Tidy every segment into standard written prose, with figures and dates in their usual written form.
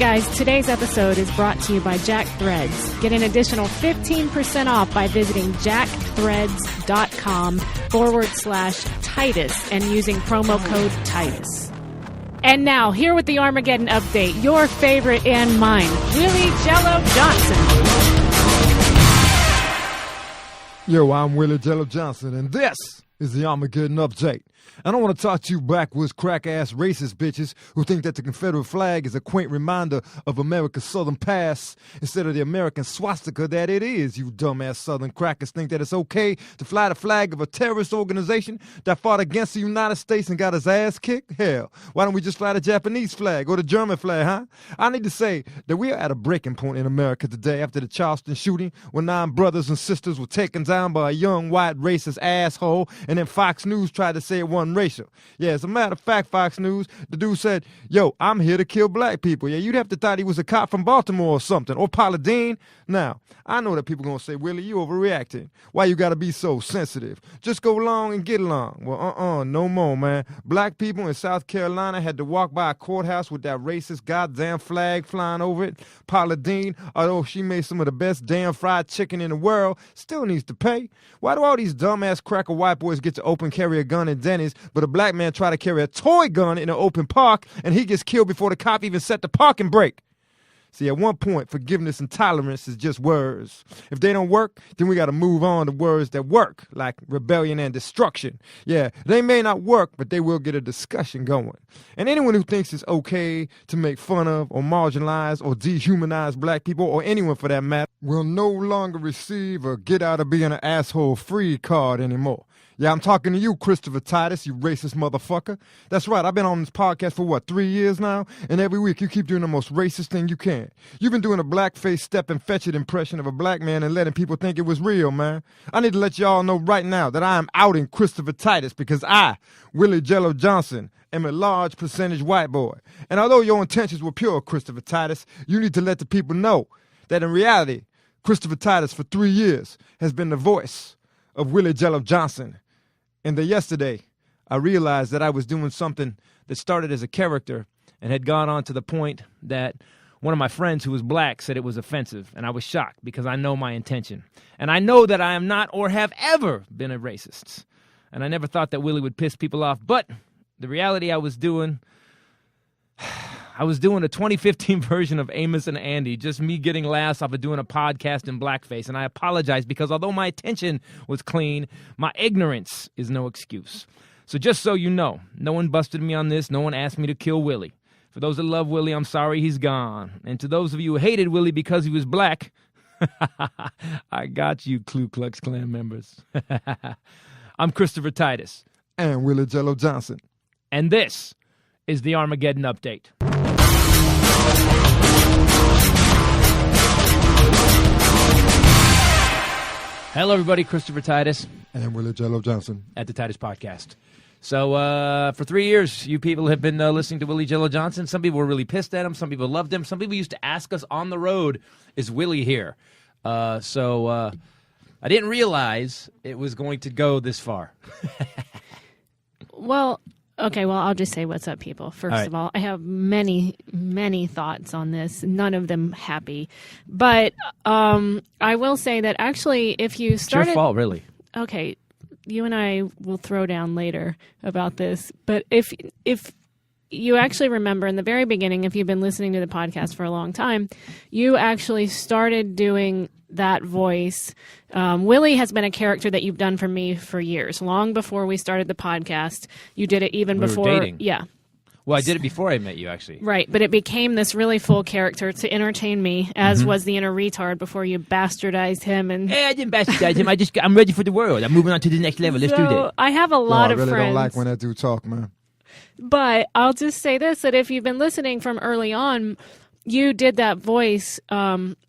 guys, today's episode is brought to you by Jack Threads. Get an additional 15% off by visiting jackthreads.com/Titus and using promo code Titus. And now, here with the Armageddon update, your favorite and mine, Willie Jello Johnson. Yo, I'm Willie Jello Johnson, and this is the Armageddon update. I don't want to talk to you backwoods, crack-ass racist bitches who think that the Confederate flag is a quaint reminder of America's southern past instead of the American swastika that it is. You dumbass southern crackers think that it's okay to fly the flag of a terrorist organization that fought against the United States and got his ass kicked? Hell, why don't we just fly the Japanese flag or the German flag, huh? I need to say that we are at a breaking point in America today after the Charleston shooting when 9 brothers and sisters were taken down by a young white racist asshole, and then Fox News tried to say it wasn't racial. Yeah, as a matter of fact, Fox News, the dude said, yo, I'm here to kill black people. Yeah, you'd have to thought he was a cop from Baltimore or something, or Paula Deen. Now, I know that people going to say, Willie, you overreacting. Why you got to be so sensitive? Just go along and get along. Well, no more, man. Black people in South Carolina had to walk by a courthouse with that racist goddamn flag flying over it. Paula Deen, although she made some of the best damn fried chicken in the world, still needs to pay. Why do all these dumbass cracker white boys get to open carry a gun in Denny's, but a black man try to carry a toy gun in an open park and he gets killed before the cop even set the parking brake? See, at one point, forgiveness and tolerance is just words. If they don't work, then we got to move on to words that work, like rebellion and destruction. Yeah, they may not work, but they will get a discussion going. And anyone who thinks it's okay to make fun of or marginalize or dehumanize black people, or anyone for that matter, will no longer receive a get out of being an asshole free card anymore. Yeah, I'm talking to you, Christopher Titus, you racist motherfucker. That's right, I've been on this podcast for, 3 years now? And every week you keep doing the most racist thing you can. You've been doing a blackface step and fetch it impression of a black man and letting people think it was real, man. I need to let y'all know right now that I am outing Christopher Titus because I, Willie Jello Johnson, am a large percentage white boy. And although your intentions were pure, Christopher Titus, you need to let the people know that in reality, Christopher Titus for 3 years has been the voice of Willie Jello Johnson. And that yesterday, I realized that I was doing something that started as a character and had gone on to the point that one of my friends who was black said it was offensive. And I was shocked because I know my intention. And I know that I am not or have ever been a racist. And I never thought that Willie would piss people off. But the reality I was doing a 2015 version of Amos and Andy, just me getting laughs off of doing a podcast in blackface. And I apologize because although my intention was clean, my ignorance is no excuse. So just so you know, no one busted me on this. No one asked me to kill Willie. For those that love Willie, I'm sorry he's gone. And to those of you who hated Willie because he was black, I got you, Ku Klux Klan members. I'm Christopher Titus. And Willie Jello Johnson. And this is the Armageddon Update. Hello, everybody. Christopher Titus. And Willie Jello Johnson. At the Titus Podcast. So, for 3 years, you people have been listening to Willie Jello Johnson. Some people were really pissed at him. Some people loved him. Some people used to ask us on the road, is Willie here? So I didn't realize it was going to go this far. Well, I'll just say what's up, people. First of all, I have many, many thoughts on this, none of them happy. But I will say that actually, if you started... It's your fault, really. Okay, you and I will throw down later about this. But if you actually remember in the very beginning, if you've been listening to the podcast for a long time, you actually started doing that voice. Willie has been a character that you've done for me for years, long before we started the podcast. You did it even before. We were dating. Yeah. Well, I did it before I met you, actually. Right, but it became this really full character to entertain me, as was the inner retard before you bastardized him. And hey, I didn't bastardize him. I'm ready for the world. I'm moving on to the next level. Let's do that. I have a lot of friends. I really don't like when that dude talk, man. But I'll just say this, that if you've been listening from early on, you did that voice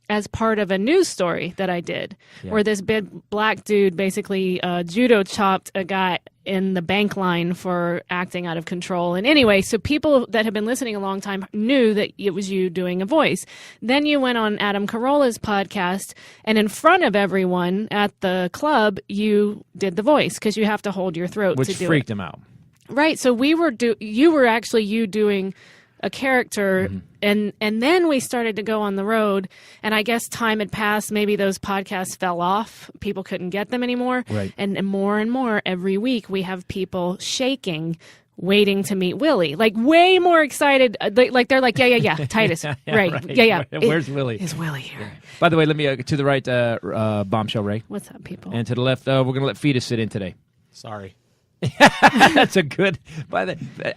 as part of a news story that I did, where this big black dude basically judo chopped a guy in the bank line for acting out of control. And anyway, so people that have been listening a long time knew that it was you doing a voice. Then you went on Adam Carolla's podcast, and in front of everyone at the club, you did the voice because you have to hold your throat to do it. Which freaked him out. Right. So you were actually doing a character, and then we started to go on the road, and I guess time had passed. Maybe those podcasts fell off. People couldn't get them anymore. Right. And more every week we have people shaking, waiting to meet Willie, like way more excited. Like they're like, yeah, Titus, right. Yeah. Where's Willie? Is Willie here? Yeah. By the way, let me to the right, Bombshell Rae. What's up, people? And to the left, we're going to let Fetus sit in today. Sorry. That's a good.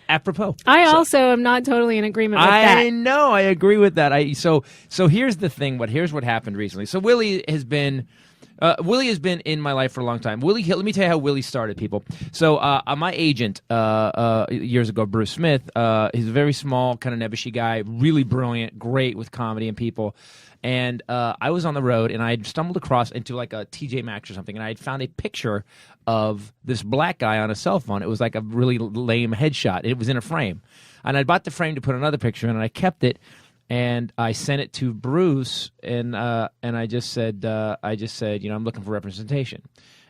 Apropos. I also am not totally in agreement with that. I know. I agree with that. So here's the thing. Here's what happened recently. So Willie has been in my life for a long time. Willie, let me tell you how Willie started, people. So my agent years ago, Bruce Smith, he's a very small, kind of nebbishy guy, really brilliant, great with comedy and people. And I was on the road, and I stumbled across into like a TJ Maxx or something, and I had found a picture of this black guy on a cell phone. It was like a really lame headshot. It was in a frame. And I bought the frame to put another picture in, and I kept it. And I sent it to Bruce, and I just said, I'm looking for representation,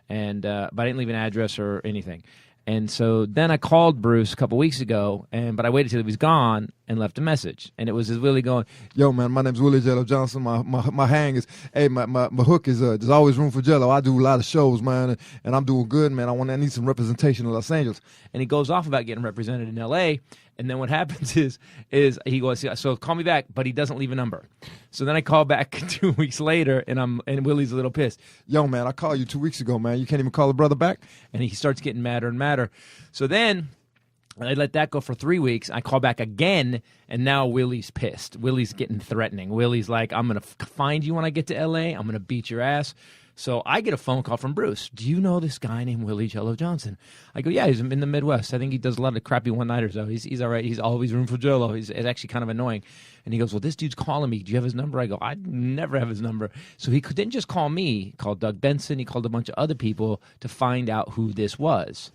but I didn't leave an address or anything. And so then I called Bruce a couple weeks ago, but I waited till he was gone and left a message. And it was his Willie going, "Yo, man, my name's Willie Jello Johnson. My hang is, hey, my hook is, there's always room for Jello. I do a lot of shows, man, and I'm doing good, man. I need some representation in Los Angeles." And he goes off about getting represented in L.A., and then what happens is he goes, "So call me back," but he doesn't leave a number. So then I call back 2 weeks later, and Willie's a little pissed. "Yo, man, I called you 2 weeks ago, man. You can't even call a brother back?" And he starts getting madder and madder. So then I let that go for 3 weeks. I call back again, and now Willie's pissed. Willie's getting threatening. Willie's like, "I'm going to find you when I get to L.A. I'm going to beat your ass." So I get a phone call from Bruce. "Do you know this guy named Willie Jello Johnson?" I go, "Yeah, he's in the Midwest. I think he does a lot of crappy one-nighters, though. He's all right. He's always room for Jello. It's actually kind of annoying." And he goes, "Well, this dude's calling me. Do you have his number?" I go, "I never have his number." So he didn't just call me. He called Doug Benson. He called a bunch of other people to find out who this was.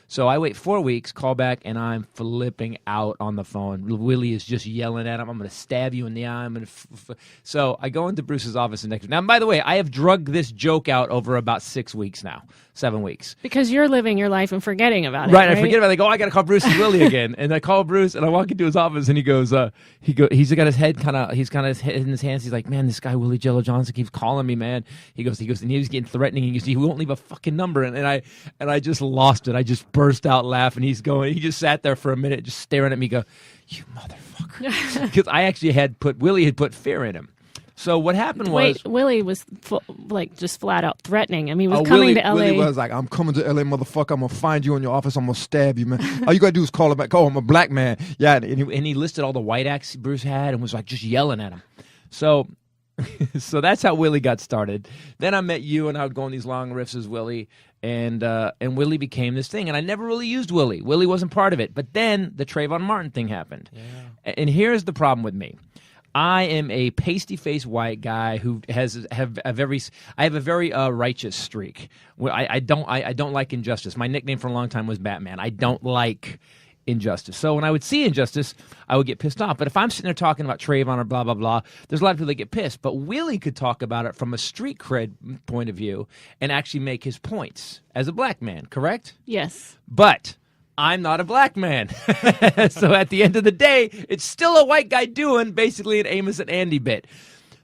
So I wait 4 weeks, call back, and I'm flipping out on the phone. Willie is just yelling at him, "I'm going to stab you in the eye." So I go into Bruce's office the next week. Now, by the way, I have drugged this joke out over about 6 weeks now, 7 weeks. Because you're living your life and forgetting about it, right? I forget about it. I go, I got to call Bruce and Willie again. And I call Bruce, and I walk into his office, and he goes, he's got his head he's got his head in his hands. He's like, "Man, this guy Willie Jello Johnson keeps calling me, man." He goes, and he was getting threatening. He won't leave a fucking number. And I just lost it. I just burst out laughing. He just sat there for a minute, just staring at me, go, "You motherfucker." Because I actually Willie had put fear in him. So what happened was... Wait, Willie was just flat out threatening him. He was coming to L.A. Willie was like, "I'm coming to L.A., motherfucker. I'm going to find you in your office. I'm going to stab you, man. All you got to do is call him back. Oh, I'm a black man." Yeah. And he listed all the white acts Bruce had and was like just yelling at him. So that's how Willie got started. Then I met you, and I would go on these long riffs as Willie, and Willie became this thing. And I never really used Willie. Willie wasn't part of it. But then the Trayvon Martin thing happened. Yeah. And here's the problem with me. I am a pasty-faced white guy who have a very righteous streak. I don't like injustice. My nickname for a long time was Batman. I don't like injustice. So when I would see injustice, I would get pissed off. But if I'm sitting there talking about Trayvon or blah, blah, blah, there's a lot of people that get pissed. But Willie could talk about it from a street cred point of view and actually make his points as a black man, correct? Yes. But I'm not a black man. So at the end of the day, it's still a white guy doing basically an Amos and Andy bit.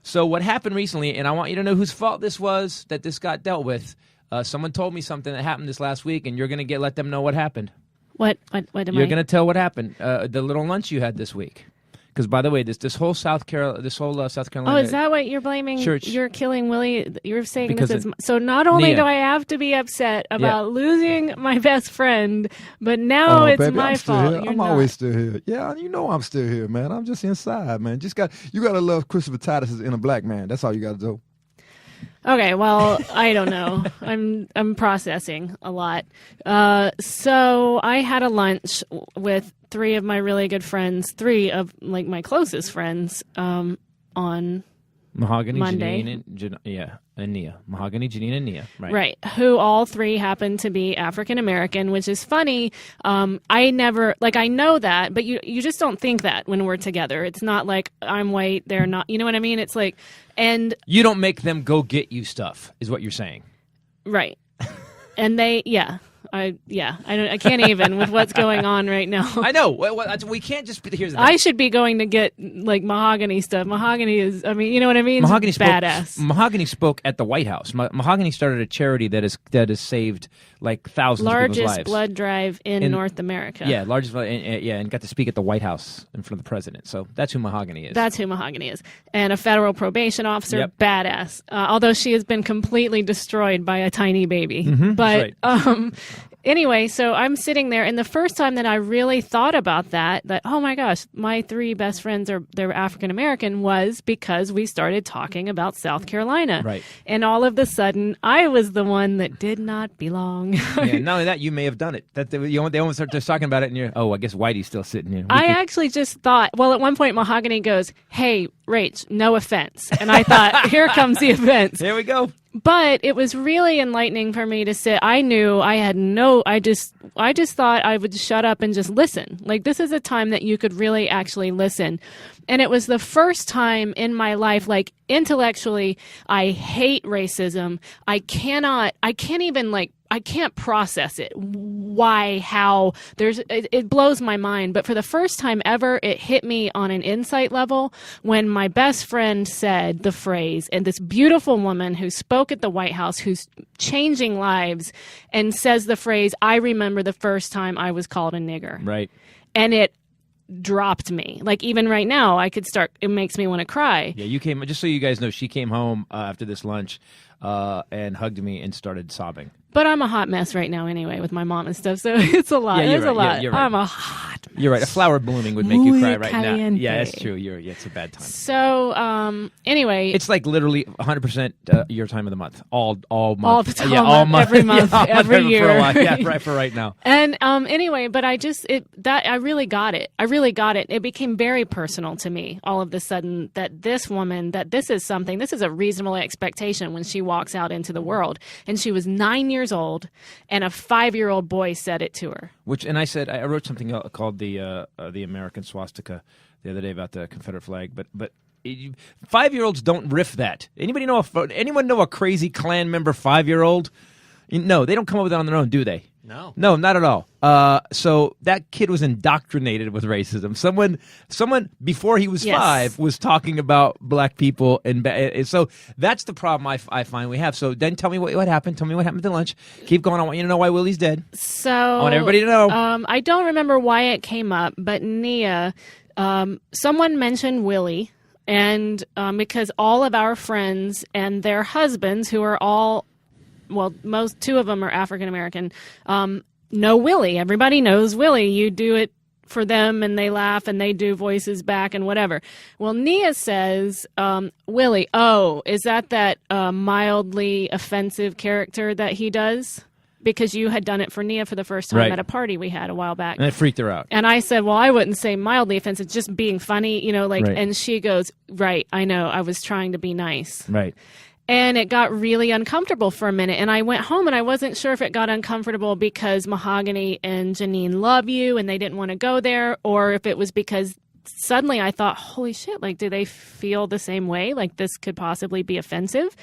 So what happened recently, and I want you to know whose fault this was that this got dealt with. Someone told me something that happened this last week, and you're going to let them know what happened. What am You're going to tell what happened. The little lunch you had this week. Because by the way, this whole South Carolina. Oh, is that what you're blaming? Church. You're killing Willie. You're saying Because this is so. Not only Nia. do I have to be upset about losing my best friend, but now it's baby, my I'm still fault. here. You're I'm not. always still here. Yeah, you know I'm still here, man. I'm just inside, man. You gotta love Christopher Titus as in a black man. That's all you gotta do. Okay, well, I don't know. I'm processing a lot. So I had a lunch with three of my really good friends, three of like my closest friends, on Mahogany, Monday. Janine, and Nia. Mahogany, Janine, and Nia. Right. Who all three happen to be African American, which is funny. I know that, but you just don't think that when we're together. It's not like I'm white, they're not. You know what I mean? It's like, and You don't make them go get you stuff, is what you're saying. right. And I can't even with what's going on right now. I know. We can't just. Here's the thing. I should be going to get like Mahogany stuff. Mahogany is, I mean, you know what I mean? Mahogany badass. Mahogany spoke at the White House. Mahogany started a charity that has saved like thousands of people's largest lives. blood drive in North America. Yeah, largest, and got to speak at the White House in front of the president. So that's who Mahogany is. That's who Mahogany is. And a federal probation officer, Yep. badass. Although she has been completely destroyed by a tiny baby. But right. Anyway, so I'm sitting there, and the first time that I really thought about that, oh my gosh, my 3 best friends they're African American, was because we started talking about South Carolina. Right. And all of a sudden, I was the one that did not belong. Yeah, not only that, you may have done it. They almost start just talking about it, and you're, I guess Whitey's still sitting here. I actually just thought, well, at one point, Mahogany goes, "Hey, Rach, no offense." And I thought, here comes the offense. There we go. But it was really enlightening for me to sit. I knew I had I just thought I would shut up and just listen. Like, this is a time that you could really actually listen. And it was the first time in my life, like, intellectually, I hate racism. I can't process it. Why, how, it blows my mind. But for the first time ever, it hit me on an insight level when my best friend said the phrase, and this beautiful woman who spoke at the White House, who's changing lives, and says the phrase, "I remember the first time I was called a nigger." Right. And it dropped me. Like, even right now, it makes me want to cry. Yeah, you came, just so you guys know, she came home after this lunch and hugged me and started sobbing. But I'm a hot mess right now anyway with my mom and stuff, so it's a lot. Yeah, you're It's right. a lot. Yeah, you're right. I'm a hot mess. You're right. A flower blooming would make you cry right now. caliente. Yeah, that's true. It's a bad time. So, anyway. It's like literally 100% your time of the month. All month. All the time. Yeah, all month. Every month. Yeah, every for year. a while. Yeah, right for right now. And anyway, but I really got it. I really got it. It became very personal to me all of a sudden that this woman, this is a reasonable expectation when she walks out into the world. And she was 9 years old, and a 5-year-old boy said it to her. I wrote something called the American swastika the other day about the Confederate flag, but 5-year-olds don't riff that. Anyone know a crazy Klan member 5-year-old? No, they don't come up with it on their own, do they? No, not at all. So that kid was indoctrinated with racism. Someone before he was 5 was talking about black people, and so that's the problem I find we have. So then tell me what happened. Tell me what happened to lunch. Keep going. I want you to know why Willie's dead. So I want everybody to know. I don't remember why it came up, but Nia, someone mentioned Willie. And because all of our friends and their husbands, who are all, well, two of them are African American, know Willie. Everybody knows Willie. You do it for them, and they laugh, and they do voices back and whatever. Well, Nia says, Willie, is that mildly offensive character that he does? Because you had done it for Nia for the first time at a party we had a while back. And it freaked her out. And I said, well, I wouldn't say mildly offensive, just being funny, Right. And she goes, right, I know, I was trying to be nice. Right. And it got really uncomfortable for a minute. And I went home, and I wasn't sure if it got uncomfortable because Mahogany and Janine love you and they didn't want to go there, or if it was because suddenly I thought, holy shit, like, do they feel the same way? Like, this could possibly be offensive.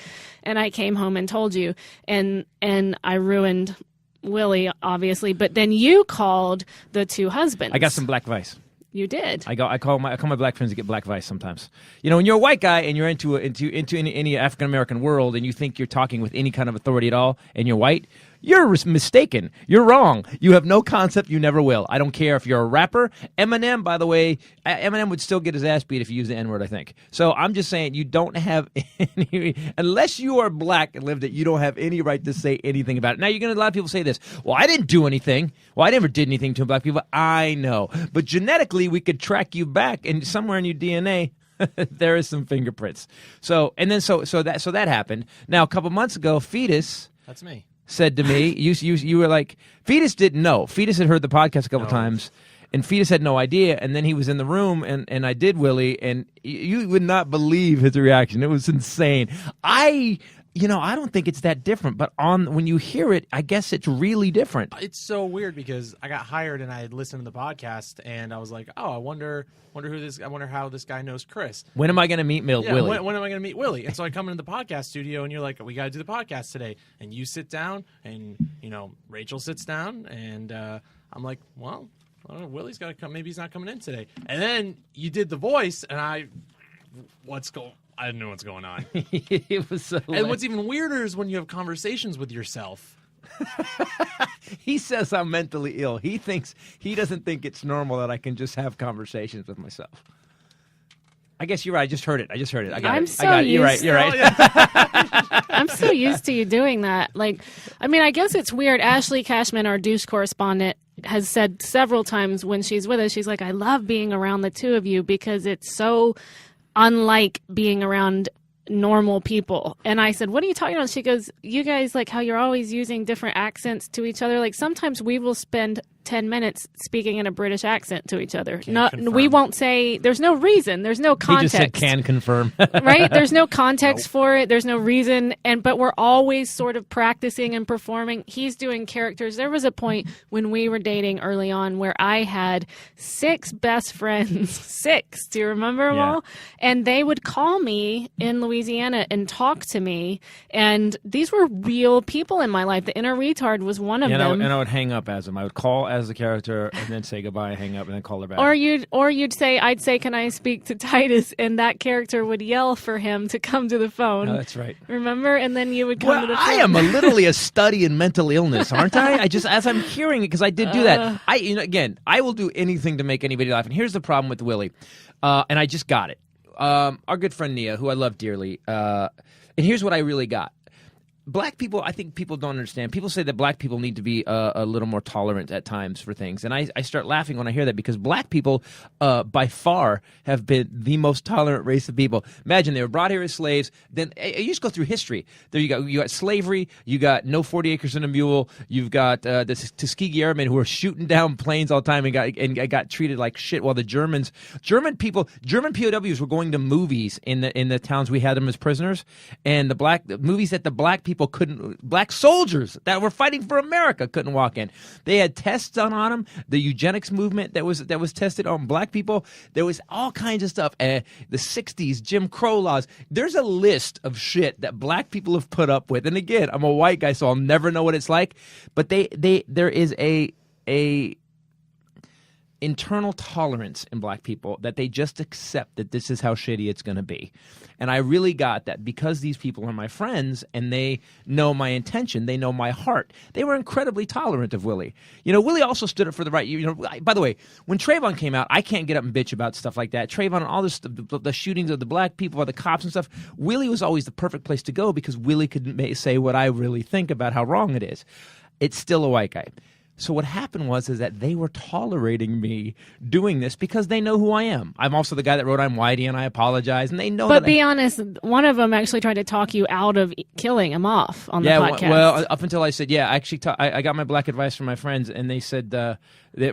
And I came home and told you, and I ruined Willie, obviously. But then you called the two husbands. I got some black vice. You did. I call my black friends to get black vice sometimes. When you're a white guy and you're into any African American world, and you think you're talking with any kind of authority at all, and you're white, you're mistaken. You're wrong. You have no concept. You never will. I don't care if you're a rapper. Eminem, by the way, Eminem would still get his ass beat if he used the N-word, I think. So I'm just saying, you don't have any, unless you are black and lived it, you don't have any right to say anything about it. Now, a lot of people say this, well, I didn't do anything. Well, I never did anything to black people. I know. But genetically, we could track you back, and somewhere in your DNA, there is some fingerprints. So that happened. Now, a couple months ago, Fetus. That's me. Said to me, you were like, Fetus didn't know. Fetus had heard the podcast a couple times, and Fetus had no idea. And then he was in the room, and I did Willie, and you would not believe his reaction. It was insane. I I don't think it's that different. But when you hear it, I guess it's really different. It's so weird because I got hired and I had listened to the podcast and I was like, oh, I wonder how this guy knows Chris. When am I going to meet Willie? When am I going to meet Willie? And so I come into the podcast studio and you're like, we got to do the podcast today. And you sit down and, Rachel sits down and I'm like, well, I don't know, Willie's got to come. Maybe he's not coming in today. And then you did the voice and I didn't know what's going on. It was so and what's even weirder is when you have conversations with yourself. He says I'm mentally ill. He doesn't think it's normal that I can just have conversations with myself. I guess you're right. I just heard it. I got it. You're right. I'm so used to you doing that. I guess it's weird. Ashley Cashman, our douche correspondent, has said several times when she's with us, she's like, I love being around the two of you because it's so unlike being around normal people. And I said, what are you talking about? She goes, you guys, how you're always using different accents to each other. Sometimes we will spend 10 minutes speaking in a British accent to each other. We won't say, there's no reason. There's no context. He just said can confirm. Right? There's no context for it. There's no reason. But we're always sort of practicing and performing. He's doing characters. There was a point when we were dating early on where I had 6 best friends. 6. Do you remember them all? And they would call me in Louisiana and talk to me. And these were real people in my life. The inner retard was one of them. And I would hang up as them. I would call as the character and then say goodbye, hang up, and then call her back. Or you'd say, I'd say, can I speak to Titus? And that character would yell for him to come to the phone. Oh, that's right. Remember? And then you would come to the phone. I am literally a study in mental illness, aren't I? As I'm hearing it, because I did do that. I will do anything to make anybody laugh. And here's the problem with Willie. And I just got it. Our good friend Nia, who I love dearly. And here's what I really got. Black people, I think people don't understand. People say that black people need to be a little more tolerant at times for things. And I start laughing when I hear that because black people, by far, have been the most tolerant race of people. Imagine they were brought here as slaves. Then you just go through history. There you got slavery. You got no 40 acres and a mule. You've got the Tuskegee Airmen who were shooting down planes all the time and got treated like shit. While the German POWs were going to movies in the towns we had them as prisoners, and the movies that the black people black soldiers that were fighting for America couldn't walk in. They had tests on them. The eugenics movement that was tested on black people. There was all kinds of stuff. The 60s, Jim Crow laws. There's a list of shit that black people have put up with. And again, I'm a white guy, so I'll never know what it's like. But there is a internal tolerance in black people that they just accept that this is how shitty it's going to be. And I really got that because these people are my friends and they know my intention, they know my heart. They were incredibly tolerant of Willie. Willie also stood up for the right. By the way, when Trayvon came out, I can't get up and bitch about stuff like that. Trayvon and all this, the shootings of the black people, the cops and stuff. Willie was always the perfect place to go because Willie could say what I really think about how wrong it is. It's still a white guy. So what happened is that they were tolerating me doing this because they know who I am. I'm also the guy that wrote I'm Whitey and I apologize, and they know that. But be honest, one of them actually tried to talk you out of killing him off on the podcast. Well, up until I said, I got my black advice from my friends, and they said,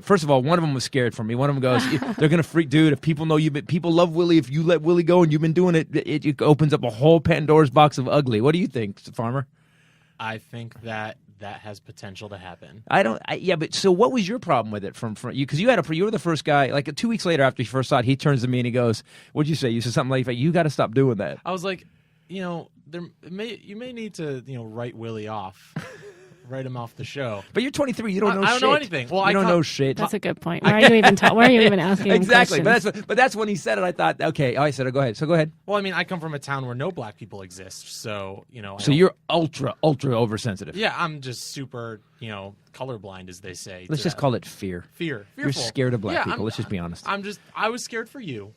first of all, one of them was scared for me. One of them goes, they're going to freak, dude, if people know people love Willie, if you let Willie go and you've been doing it, it opens up a whole Pandora's box of ugly. What do you think, Farmer? I think that has potential to happen. But so what was your problem with it from you? Because you were the first guy. Like 2 weeks later, after you first saw it, he turns to me and he goes, "What'd you say?" You said something like, "You got to stop doing that." I was like, you may need to write Willie off. Write him off the show. But you're 23. You don't know shit. I don't know anything. Well, I don't know shit. That's a good point. Why are you even asking exactly? him questions? But that's when he said it. I thought, okay. I said, go ahead. So go ahead. Well, I come from a town where no black people exist, so So you're ultra oversensitive. Yeah, I'm just super, colorblind, as they say. Let's just call it fear. Fearful. You're scared of black people. Let's just be honest. I was scared for you.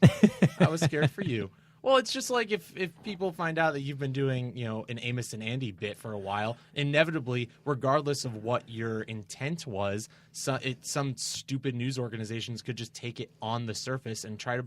I was scared for you. Well, it's just like if people find out that you've been doing, an Amos and Andy bit for a while, inevitably, regardless of what your intent was, some stupid news organizations could just take it on the surface and try to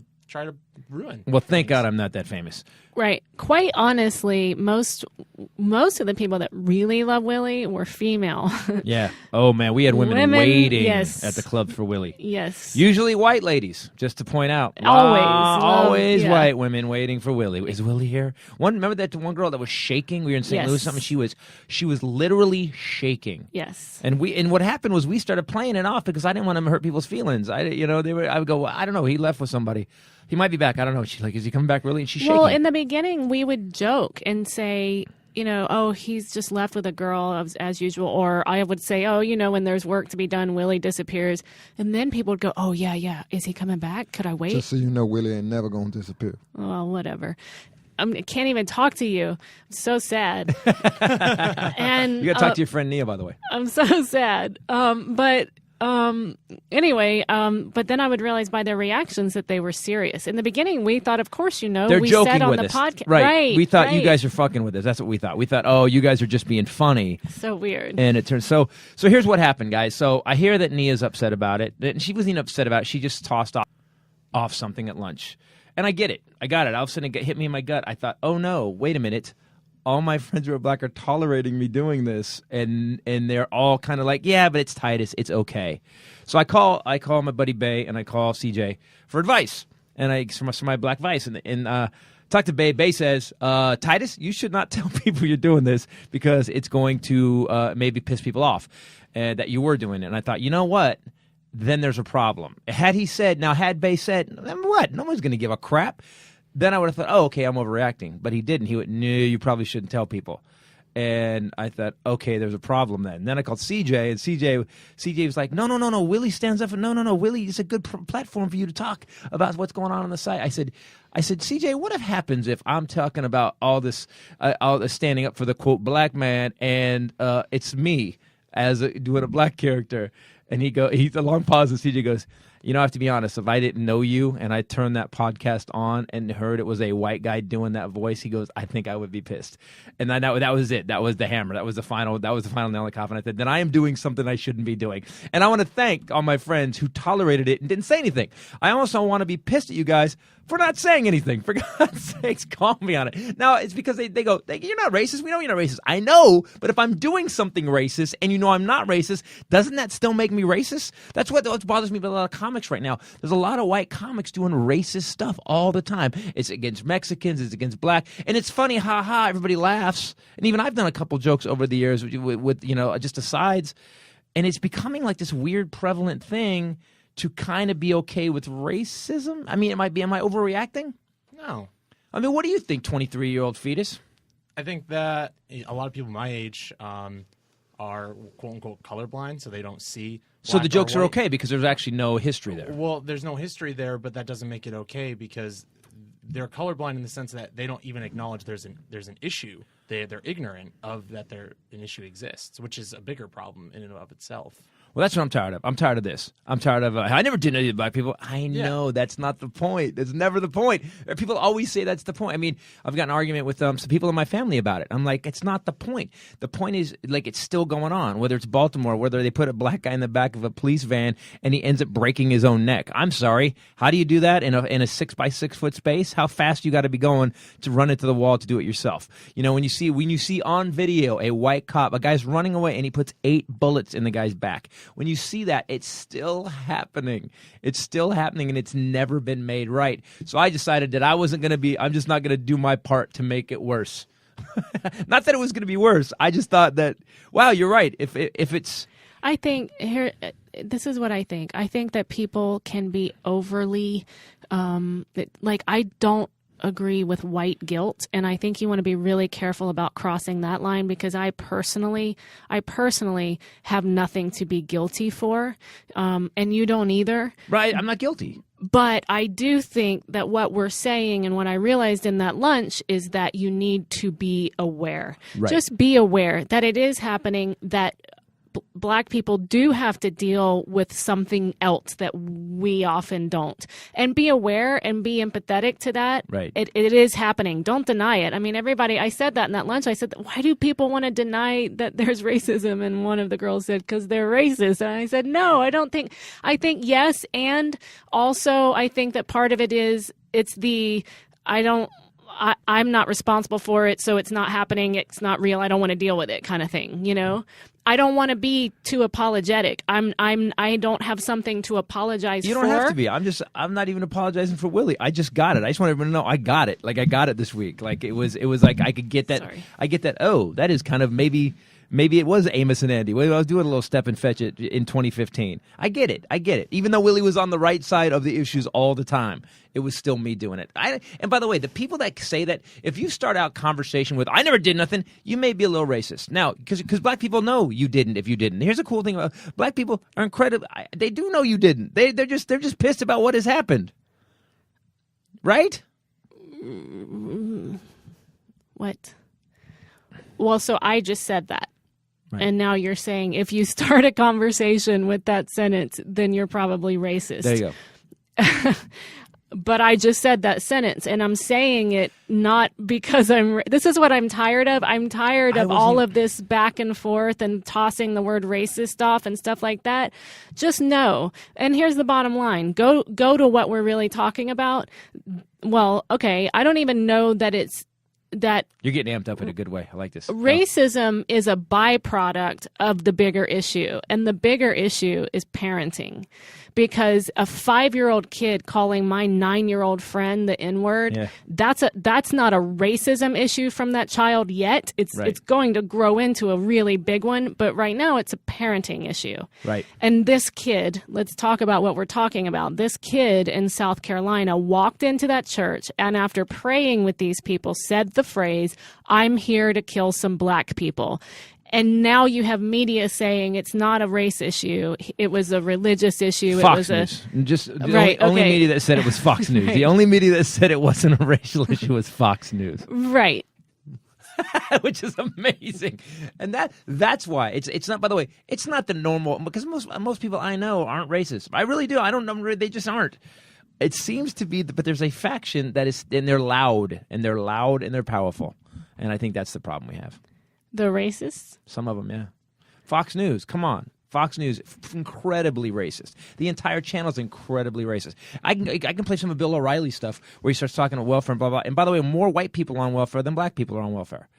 ruin. Well, thank God I'm not that famous. Right. quite honestly, most of the people that really love Willie were female. Yeah. Oh man, we had women waiting yes. at the club for Willie. Yes. Usually white ladies, just to point out. Always yeah. white women waiting for Willie. Is Willie here? Remember that one girl that was shaking? We were in St. Yes. Louis. Something. She was literally shaking. Yes. And what happened was we started playing it off because I didn't want to hurt people's feelings. I would go, well, I don't know. He left with somebody. He might be back. I don't know. She's like, is he coming back really? And she's shaking. Well, in the beginning, we would joke and say, oh, he's just left with a girl as usual. Or I would say, oh, when there's work to be done, Willie disappears. And then people would go, oh, yeah. Is he coming back? Could I wait? Just so you know, Willie ain't never going to disappear. Well, whatever. I can't even talk to you. I'm so sad. And you got to talk to your friend Nia, by the way. I'm so sad. Anyway, but then I would realize by their reactions that they were serious. In the beginning, we thought, of course, they're we joking said on with the us. podcast. Right. We thought you guys are fucking with us. That's what we thought. We thought, oh, you guys are just being funny. So weird. And it turns so here's what happened, guys. So I hear that Nia's upset about it. And she wasn't even upset about it. She just tossed off something at lunch. And I get it. I got it. All of a sudden it hit me in my gut. I thought, oh no, wait a minute. All my friends who are black are tolerating me doing this, and they're all kind of like, yeah, but it's Titus, it's okay. So I call my buddy Bay and I call CJ for advice, and for my black vice, and talk to Bay. Bay says, Titus, you should not tell people you're doing this because it's going to maybe piss people off, that you were doing it. And I thought, you know what? Then there's a problem. Had Bay said, then what? No one's going to give a crap. Then I would have thought, oh, okay, I'm overreacting. But he didn't. He went, no, you probably shouldn't tell people. And I thought, okay, there's a problem then. And then I called CJ, and CJ was like, no. Willie stands up, and no. Willie is a good platform for you to talk about what's going on the site. I said, CJ, what happens if I'm talking about all this standing up for the, quote, black man, and it's me doing a black character? And he's a long pause, and CJ goes, I have to be honest, if I didn't know you and I turned that podcast on and heard it was a white guy doing that voice, he goes, I think I would be pissed. And that was it. That was the hammer. That was the final nail in the coffin. I said, then I am doing something I shouldn't be doing. And I want to thank all my friends who tolerated it and didn't say anything. I also want to be pissed at you guys for not saying anything. For God's sakes, call me on it. Now, it's because they go, you're not racist. We know you're not racist. I know, but if I'm doing something racist and I'm not racist, doesn't that still make me racist? That's what bothers me about a lot of comics right now. There's a lot of white comics doing racist stuff all the time. It's against Mexicans. It's against black. And it's funny, everybody laughs. And even I've done a couple jokes over the years with just asides. And it's becoming like this weird prevalent thing to kind of be okay with racism. I mean, am I overreacting? No. I mean, what do you think, 23-year-old fetus? I think that a lot of people my age are quote-unquote colorblind, so they don't see So the jokes are white. okay because there's actually no history there. Well, there's no history there, but that doesn't make it okay because they're colorblind in the sense that they don't even acknowledge there's an issue. They're ignorant of that an issue exists, which is a bigger problem in and of itself. Well, that's what I'm tired of. I'm tired of this. I'm tired of, I never did anything to black people. I know, that's not the point. That's never the point. People always say that's the point. I mean, I've got an argument with some people in my family about it. I'm like, it's not the point. The point is, like, it's still going on, whether it's Baltimore, whether they put a black guy in the back of a police van and he ends up breaking his own neck. I'm sorry. How do you do that in a 6x6 foot space? How fast you got to be going to run into the wall to do it yourself? When you see on video a white cop, a guy's running away and he puts 8 bullets in the guy's back. When you see that, it's still happening. It's still happening, and it's never been made right. So I decided that I'm just not going to do my part to make it worse. Not that it was going to be worse. I just thought that, wow, you're right. If it's... I think this is what I think. I think that people can be overly, I don't agree with white guilt, and I think you want to be really careful about crossing that line because I personally have nothing to be guilty for, and you don't either. Right, I'm not guilty. But I do think that what we're saying and what I realized in that lunch is that you need to be aware. Right. Just be aware that it is happening, that black people do have to deal with something else that we often don't, and be aware and be empathetic to that. Right. It is happening. Don't deny it. I mean, I said that in that lunch. I said, why do people want to deny that there's racism? And one of the girls said, because they're racist. And I said, no, I think yes. And also I think that part of it is, I'm not responsible for it, so it's not happening. It's not real. I don't want to deal with it, kind of thing. You know, I don't want to be too apologetic. I don't have something to apologize for. You don't have to be. I'm not even apologizing for Willie. I just got it. I just want everyone to know I got it. Like I got it this week. Like it was like I could get that. Sorry. I get that. Oh, that is kind of maybe it was Amos and Andy. Well, I was doing a little step and fetch it in 2015. I get it. Even though Willie was on the right side of the issues all the time, it was still me doing it. And by the way, the people that say that, if you start out conversation with, I never did nothing, you may be a little racist. Now, because black people know you didn't if you didn't. Here's a cool thing about black people are incredible. They do know you didn't. They're just pissed about what has happened. Right? What? Well, so I just said that. Right. And now you're saying if you start a conversation with that sentence, then you're probably racist. There you go. But I just said that sentence, and I'm saying it not because this is what I'm tired of. I'm tired of all of this back and forth and tossing the word racist off and stuff like that. Just know, and here's the bottom line. Go to what we're really talking about. Well, okay, I don't even know that it's that you're getting amped up in a good way. I like this. Racism is a byproduct of the bigger issue, and the bigger issue is parenting. Because a 5-year-old kid calling my 9-year-old friend the N-word, that's not a racism issue from that child yet. It's going to grow into a really big one, but right now it's a parenting issue. Right. And this kid, let's talk about what we're talking about. This kid in South Carolina walked into that church and after praying with these people said the phrase, "I'm here to kill some black people." And now you have media saying it's not a race issue. It was a religious issue. Fox it was News. Just the only media that said it was Fox News. Right. The only media that said it wasn't a racial issue was Fox News. Right. Which is amazing. And that's why. It's not, by the way, it's not the normal, because most people I know aren't racist. I really do. I don't know. They just aren't. It seems to be, but there's a faction that is, and they're loud, and they're powerful. And I think that's the problem we have. The racists? Some of them, yeah. Fox News, come on. Fox News, incredibly racist. The entire channel is incredibly racist. I can play some of Bill O'Reilly's stuff where he starts talking about welfare and blah, blah. And by the way, more white people are on welfare than black people are on welfare.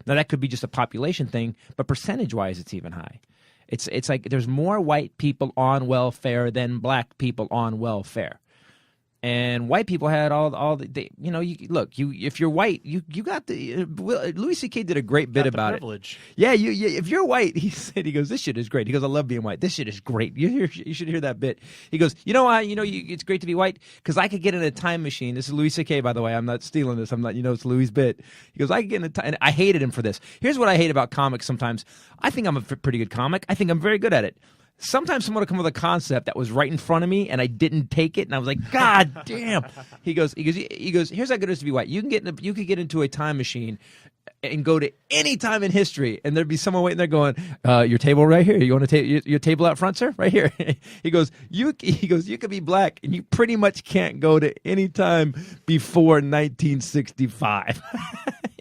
Now, that could be just a population thing, but percentage-wise, it's even high. It's like there's more white people on welfare than black people on welfare. And white people had all the you know, if you're white, you got the Louis C.K. did a great bit about privilege. it. Yeah, if you're white, he goes, this shit is great. He goes, I love being white. This shit is great. You should hear that bit. He goes, you know why? It's great to be white because I could get in a time machine. This is Louis C.K. by the way. I'm not stealing this. I'm not. It's Louis' bit. He goes, I could get in a time. And I hated him for this. Here's what I hate about comics. Sometimes I think I'm a pretty good comic. I think I'm very good at it. Sometimes someone will come with a concept that was right in front of me and I didn't take it and I was like, God damn. He goes, here's how good it is to be white. You could get into a time machine and go to any time in history and there'd be someone waiting there going, your table right here. You want to take your table out front, sir? Right here. He goes, you could be black and you pretty much can't go to any time before 1965.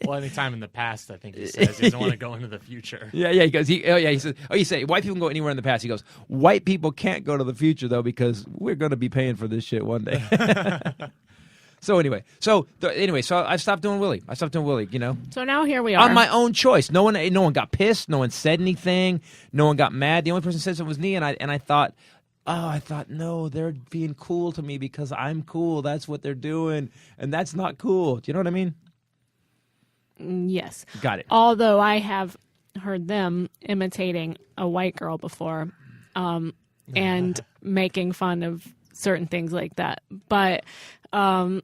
Well, any time in the past, I think he says he doesn't want to go into the future. Yeah. He goes. He says. Oh, you say white people can go anywhere in the past. He goes. White people can't go to the future though because we're going to be paying for this shit one day. So I stopped doing Willie. So now here we are on my own choice. No one got pissed. No one said anything. No one got mad. The only person who said something was me. And I thought, no, they're being cool to me because I'm cool. That's what they're doing, and that's not cool. Do you know what I mean? Yes. Got it. Although I have heard them imitating a white girl before and making fun of certain things like that. But the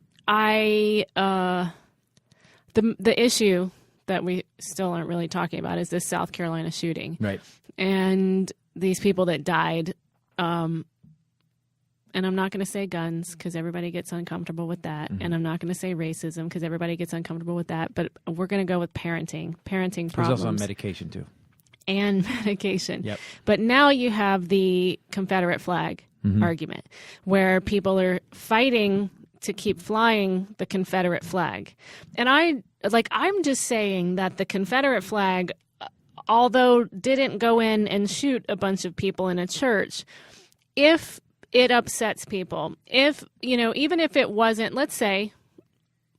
issue that we still aren't really talking about is this South Carolina shooting. Right. And these people that died, and I'm not going to say guns because everybody gets uncomfortable with that. Mm-hmm. And I'm not going to say racism because everybody gets uncomfortable with that. But we're going to go with parenting problems. He's also on medication, too. And medication. Yep. But now you have the Confederate flag argument where people are fighting to keep flying the Confederate flag. And I'm just saying that the Confederate flag, although didn't go in and shoot a bunch of people in a church, if it upsets people, even if it wasn't, let's say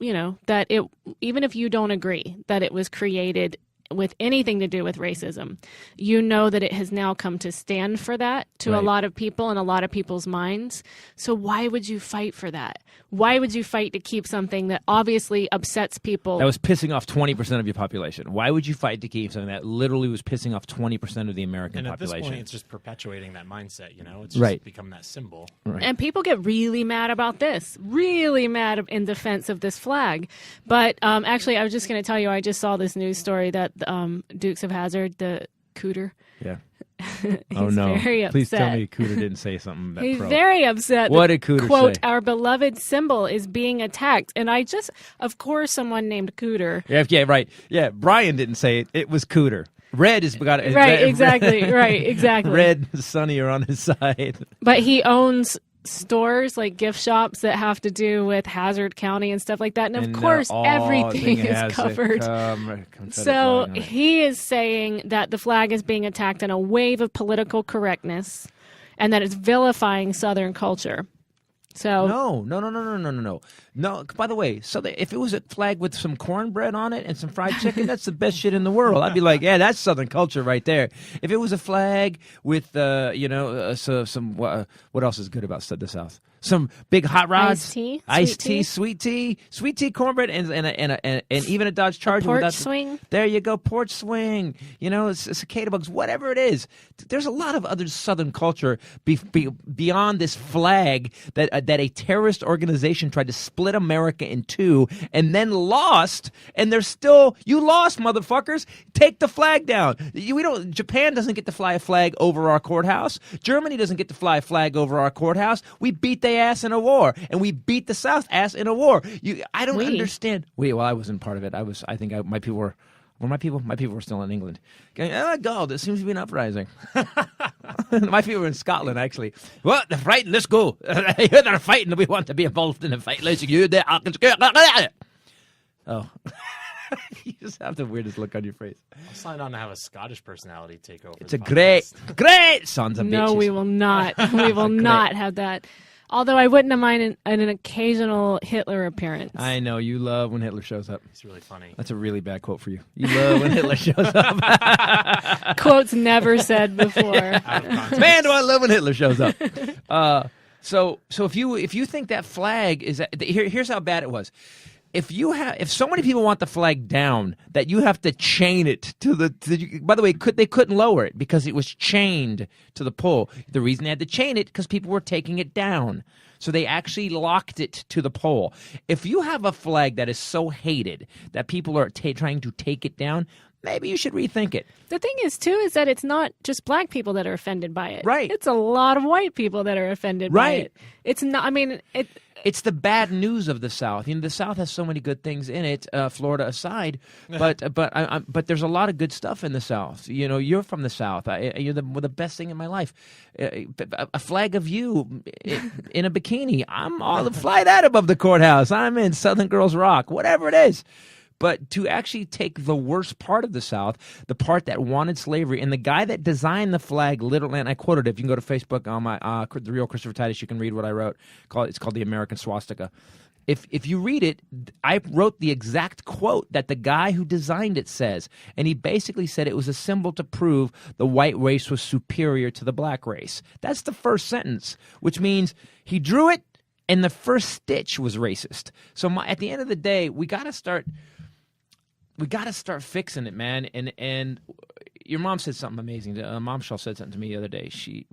that it, even if you don't agree that it was created with anything to do with racism, that it has now come to stand for that to a lot of people in a lot of people's minds. So why would you fight for that? Why would you fight to keep something that obviously upsets people? That was pissing off 20% of your population. Why would you fight to keep something that literally was pissing off 20% of the American population? And at this point, it's just perpetuating that mindset, It's just become that symbol. Right. And people get really mad about this, really mad in defense of this flag. But actually, I was just going to tell you, I just saw this news story that Dukes of Hazzard, the Cooter. Yeah. Oh no! Very upset. Please tell me Cooter didn't say something that He's very upset. What did Cooter quote, say? Our beloved symbol is being attacked. And of course, someone named Cooter. Yeah, right. Yeah, Brian didn't say it. It was Cooter. Red has got it. Right, exactly. Right, exactly. Red and Sonny are on his side. But he owns stores, like gift shops that have to do with Hazard County and stuff like that. And of course, everything is covered. So he is saying that the flag is being attacked in a wave of political correctness and that it's vilifying Southern culture. So No, by the way, if it was a flag with some cornbread on it and some fried chicken, that's the best shit in the world. I'd be like, yeah, that's Southern culture right there. If it was a flag with, what else is good about the South? Some big hot rods, iced tea, sweet tea, cornbread, and even a Dodge Charger. Porch swing. There you go, porch swing. Cicada bugs, whatever it is. There's a lot of other Southern culture beyond this flag that a terrorist organization tried to split America in two and then lost. And you lost, motherfuckers. Take the flag down. Japan doesn't get to fly a flag over our courthouse. Germany doesn't get to fly a flag over our courturhouse. We beat their ass in a war, and we beat the South ass in a war. I don't understand. Well, I wasn't part of it. My people were. Well, my people were still in England. Going, oh God, there seems to be an uprising. My people were in Scotland, actually. Well, they're fighting. Let's go. They're fighting. We want to be involved in the fight. Let's go. Oh. You just have the weirdest look on your face. I'll sign on to have a Scottish personality take over. It's a great sons of bitches. No, we will not. We will not have that. Although I wouldn't have mind an occasional Hitler appearance. I know. You love when Hitler shows up. He's really funny. That's a really bad quote for you. You love when Hitler shows up. Quotes never said before. Man, do I love when Hitler shows up. So if you think that flag is here's how bad it was. If so many people want the flag down that you have to chain it by the way, they couldn't lower it because it was chained to the pole. The reason they had to chain it because people were taking it down. So they actually locked it to the pole. If you have a flag that is so hated that people are trying to take it down, maybe you should rethink it. The thing is, too, is that it's not just black people that are offended by it. Right. It's a lot of white people that are offended by it. It's not, it's the bad news of the South. The South has so many good things in it, Florida aside. But there's a lot of good stuff in the South. You're from the South. You're the best thing in my life. A flag of you in a bikini. I'll fly that above the courthouse. I'm in Southern Girls Rock. Whatever it is. But to actually take the worst part of the South, the part that wanted slavery, and the guy that designed the flag, literally, and I quoted it. If you can go to Facebook on my The Real Christopher Titus, you can read what I wrote. It's called The American Swastika. If you read it, I wrote the exact quote that the guy who designed it says. And he basically said it was a symbol to prove the white race was superior to the black race. That's the first sentence, which means he drew it, and the first stitch was racist. So at the end of the day, we got to start fixing it, man. And your mom said something amazing. Bombshell said something to me the other day.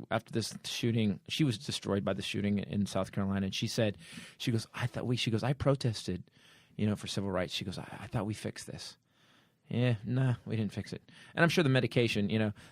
After this shooting, she was destroyed by the shooting in South Carolina, and she goes, I protested, for civil rights. She goes, I thought we fixed this. Yeah, nah, we didn't fix it. And I'm sure the medication,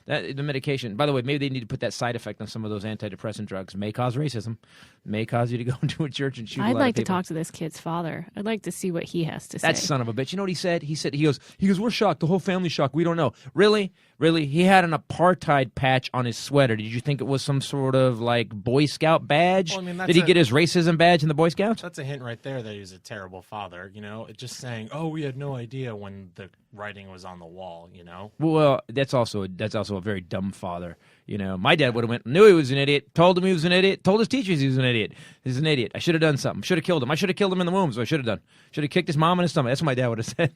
the medication, by the way, maybe they need to put that side effect on some of those antidepressant drugs. May cause racism. May cause you to go into a church and shoot a lot of people. I'd like to talk to this kid's father. I'd like to see what he has to say. That son of a bitch. You know what he said? He goes, we're shocked. The whole family's shocked. We don't know. Really? Really? He had an apartheid patch on his sweater. Did you think it was some sort of Boy Scout badge? Well, did he get his racism badge in the Boy Scouts? That's a hint right there that he's a terrible father. Just saying, oh, we had no idea when the writing was on the wall, you know? Well, that's also a very dumb father. You know, my dad would have knew he was an idiot, told him he was an idiad, told his teachers he was an idiot. He's an idiot. I should have done something. Should have killed him. I should have killed him in the womb. So I should have done. Should have kicked his mom in his stomach. That's what my dad would have said.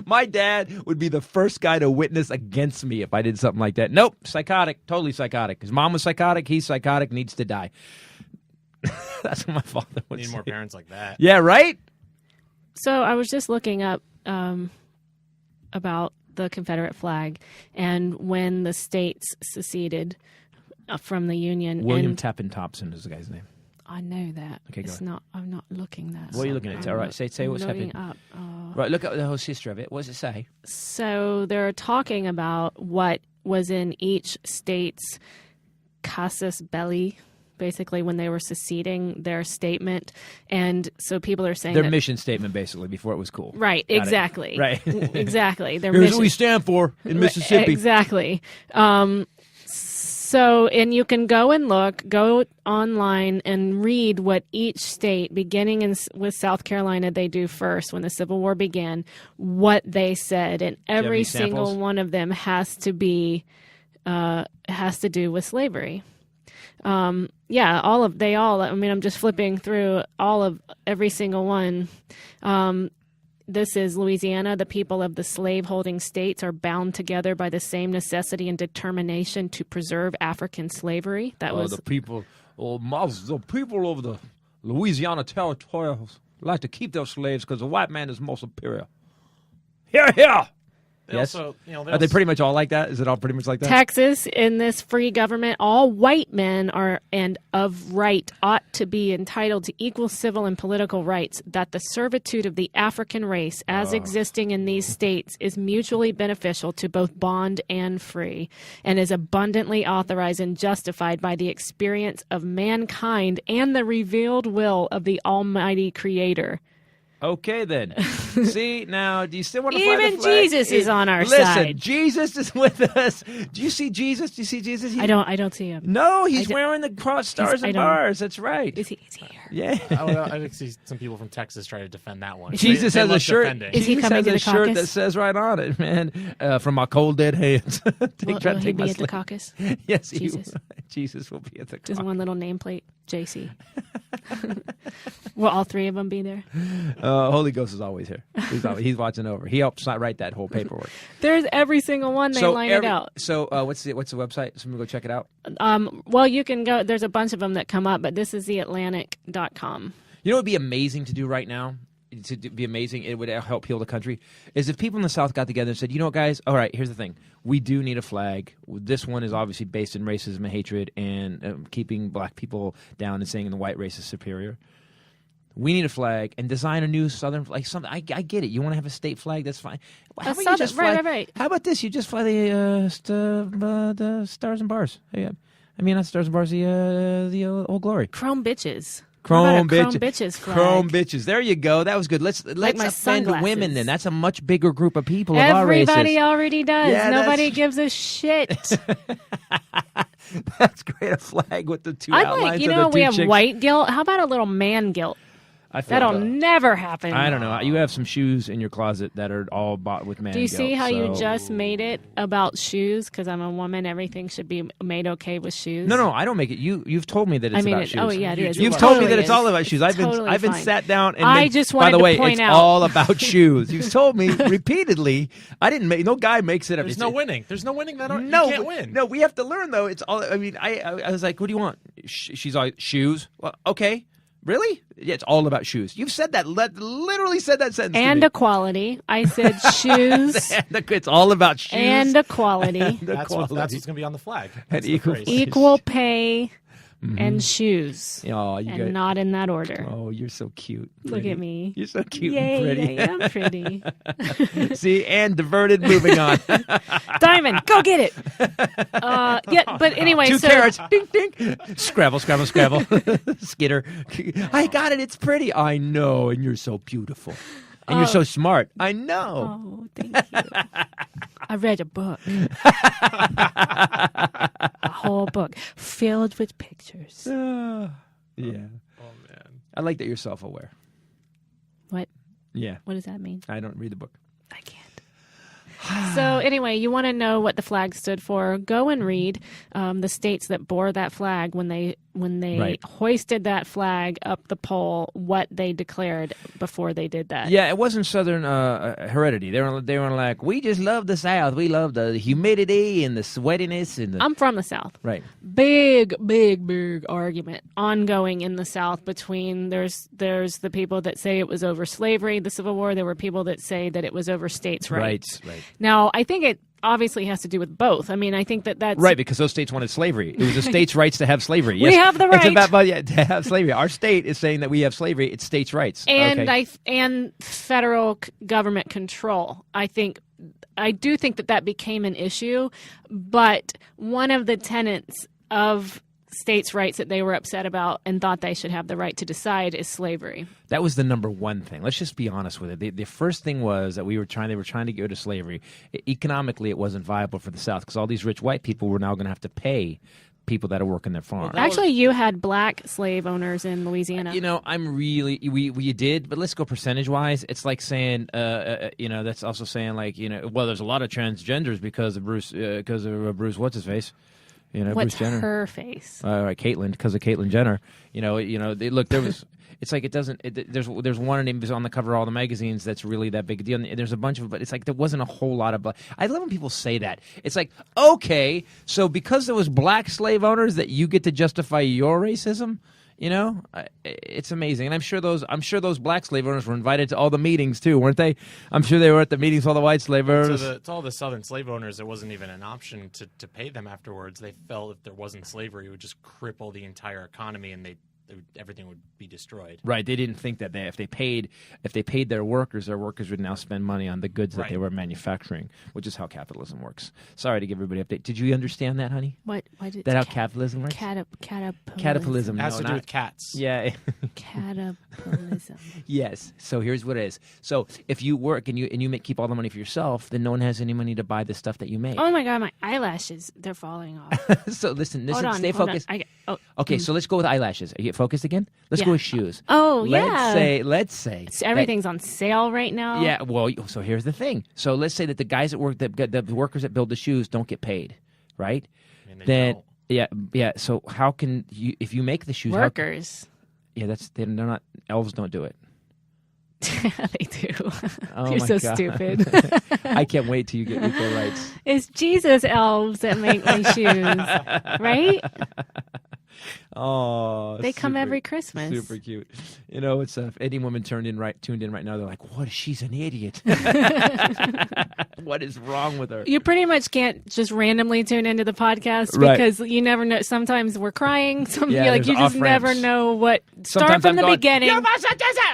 my dad would be the first guy to witness against me if I did something like that. Nope, psychotic, totally psychotic. His mom was psychotic. He's psychotic. Needs to die. That's what my father would say. Need more parents like that. Yeah, right. So I was just looking up about the Confederate flag and when the states seceded from the Union. William Tappan Thompson is the guy's name. I know that. Okay, go it's ahead. not. I'm not looking that. What are you looking at? All right, say what's happening. Right, look at the whole history of it. What does it say? So they're talking about what was in each state's casus belli, basically when they were seceding, their statement. And so people are saying Their that, mission statement, basically, before it was cool. right, Got exactly. it. Right. Exactly. Their Here's mission. what we stand for in Mississippi. Exactly. So, and you can go online and read what each state, beginning with South Carolina, they do first when the Civil War began, what they said, and every any single samples? one of them has to do with slavery. Yeah, I mean, I'm just flipping through every single one. This is Louisiana. The people of the slave-holding states are bound together by the same necessity and determination to preserve African slavery. That was the people of the Louisiana territory like to keep their slaves because the white man is more superior. Hear, hear. They Yes. also, you know, Are they pretty much all like that? Is it all pretty much like that? Texas, in this free government, all white men are and of right ought to be entitled to equal civil and political rights, that the servitude of the African race as existing in these states is mutually beneficial to both bond and free, and is abundantly authorized and justified by the experience of mankind and the revealed will of the Almighty Creator. Okay, then. See, now, do you still want to fly the Even flag? Jesus is on our Listen, side. Jesus is with us. Do you see Jesus? Do you see Jesus? I don't see him. No, he's I don't- wearing the cross, stars, I and don't- bars. That's right. Is he here? Yeah. I would see some people from Texas try to defend that one. Jesus They has a love shirt. defending. Is he Jesus coming has to a the shirt caucus? that says right on it, man, from my cold dead hands. Will he be at the caucus? Yes, Jesus. Jesus will be at the Just caucus. one little nameplate, JC. Will all three of them be there? Holy Ghost is always here. He's watching over. He helps write that whole paperwork. There's every single one. They line it out. So what's the website? Somebody go check it out. Well, you can go. There's a bunch of them that come up, but this is theatlantic.com. You know what would be amazing to do right now? Be amazing. It would help heal the country. Is if people in the South got together and said, you know what, guys? All right, here's the thing. We do need a flag. This one is obviously based in racism and hatred and keeping black people down and saying the white race is superior. We need a flag and design a new Southern flag. Something I get it. You want to have a state flag? That's fine. How about you just fly? Right. How about this? You just fly the stars and bars. I mean, not stars and bars. The Old Glory. Chrome bitches. Chrome Chrome bitches. bitches flag. Chrome bitches. There you go. That was good. Let's my offend sunglasses. women then. That's a much bigger group of people of our races. Everybody already does. Yeah, Nobody that's- gives a shit. That's great. A flag with the two I'd outlines like, you of know, the we two have chicks. white guilt. How about a little man guilt? I feel That'll that. never happen. I don't know. You have some shoes in your closet that are all bought with man Do you see guilt, how you so- just made it about shoes? Because I'm a woman, everything should be made okay with shoes. No, I don't make it. You've told me that it's I mean, about shoes. oh yeah, it is. You've It told me totally that it's is. all about shoes. I've Totally been fine. sat down and I been- just by wanted the to way, point it's out. all about shoes. You've told me repeatedly. I didn't make. No guy makes it up. There's no winning. There's no winning that you No, can't win. no, we have to learn though. It's all. I mean, I was like, what do you want? She's like, shoes. Well, okay, really? Yeah, it's all about shoes. You've said that. Literally said that sentence. And to me. equality. I said shoes It's all about shoes and equality. and That's equality. what's going to be on the flag. And That's the equal- phrase. Equal pay and shoes. Oh, you And got. not in that order. Oh, you're so cute. Look pretty. at me. You're so cute Yay, and pretty. I am pretty. See, and diverted. Moving on. Diamond, go get it. Yeah, but anyway, Two so carrots. Ding, ding. Scrabble, scrabble, scrabble. Skitter. I got it. It's pretty. I know. And you're so beautiful. And you're so smart. I know. Oh, thank you. I read a book. A whole book filled with pictures. Yeah. Oh, man. I like that you're self-aware. What? Yeah. What does that mean? I don't read the book. I can't. So anyway, you want to know what the flag stood for? Go and read the states that bore that flag when they Right. hoisted that flag up the pole. What they declared before they did that. Yeah, it wasn't Southern heredity. They were like, we just love the South. We love the humidity and the sweatiness and the I'm from the South. right. Big argument ongoing in the South between there's the people that say it was over slavery, the Civil War. There were people that say that it was over states' rights. Right. Now, I think it obviously has to do with both. I mean, I think that's Right, because those states wanted slavery. It was the states' rights to have slavery. We have the right. It's about to have slavery. Our state is saying that we have slavery. It's states' rights. and okay. and federal government control. I do think that became an issue, but one of the tenets of states' rights that they were upset about and thought they should have the right to decide is slavery. That was the number one thing. Let's just be honest with it. The first thing was that they were trying to get rid of slavery. Economically, it wasn't viable for the South because all these rich white people were now going to have to pay people that are working their farm. Actually, you had black slave owners in Louisiana. We did, but let's go percentage-wise. It's like saying, that's also saying like, well, there's a lot of transgenders because of Bruce, what's his face? What's Bruce Jenner. her face? Right, Caitlyn, because of Caitlyn Jenner. Look, there was. It's like it doesn't. There's one name on the cover of all the magazines that's really that big a deal. And there's a bunch of, but it's like there wasn't a whole lot of. I love when people say that. It's like, okay, so because there was black slave owners that you get to justify your racism. It's amazing, and I'm sure those black slave owners were invited to all the meetings too, weren't they? I'm sure they were at the meetings with all the white slave owners. To all the Southern slave owners, it wasn't even an option to pay them afterwards. They felt if there wasn't slavery, it would just cripple the entire economy, and everything would be destroyed. Right. They didn't think that if they paid their workers would now spend money on the goods that they were manufacturing, which is how capitalism works. Sorry to give everybody an update. Did you understand that, honey? What did that how capitalism works? Catapultism. It has to No, do with cats. Yeah. Catapultism. Yes. So here's what it is. So if you work and you keep all the money for yourself, then no one has any money to buy the stuff that you make. Oh my God, my eyelashes, they're falling off. So listen, Hold on, stay focused. Okay, so let's go with eyelashes. Are you focused again? Let's go with shoes. Oh, yeah. Let's say everything's on sale right now. Yeah, well, so here's the thing. So let's say that the guys that work, the workers that build the shoes don't get paid, right? Don't. Yeah. So how can you, if you make the shoes? Workers. They're not. Elves don't do it. They do. Oh You're my so God. stupid. I can't wait till you get equal rights. It's Jesus elves that make my shoes, right? Oh, they come every Christmas. Super cute. It's if any woman tuned in right now, they're like, "What? She's an idiot. What is wrong with her?" You pretty much can't just randomly tune into the podcast Right. because you never know. Sometimes we're crying. Yeah, you just off-ramps. never know what. Start Sometimes from I'm the going, beginning.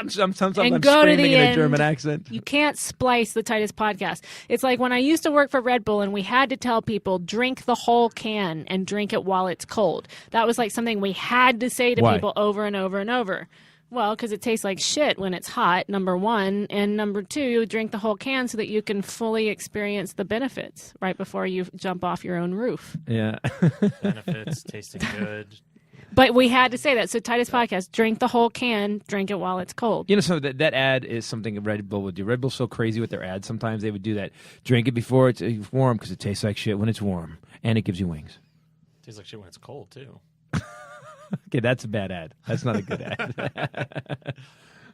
Sometimes And I'm go to screaming the in a end. German accent. You can't splice the Titus podcast. It's like when I used to work for Red Bull and we had to tell people, drink the whole can and drink it while it's cold. That was like something we had to say to Why? people over and over and over. Well, because it tastes like shit when it's hot, number one. And number two, drink the whole can so that you can fully experience the benefits right before you jump off your own roof. Yeah. Benefits, tasting good. But we had to say that. So Titus podcast, drink the whole can, drink it while it's cold. So that ad is something Red Bull would do. Red Bull's so crazy with their ads. Sometimes they would do that. Drink it before it's warm because it tastes like shit when it's warm. And it gives you wings. Tastes like shit when it's cold, too. Okay, that's a bad ad. That's not a good ad.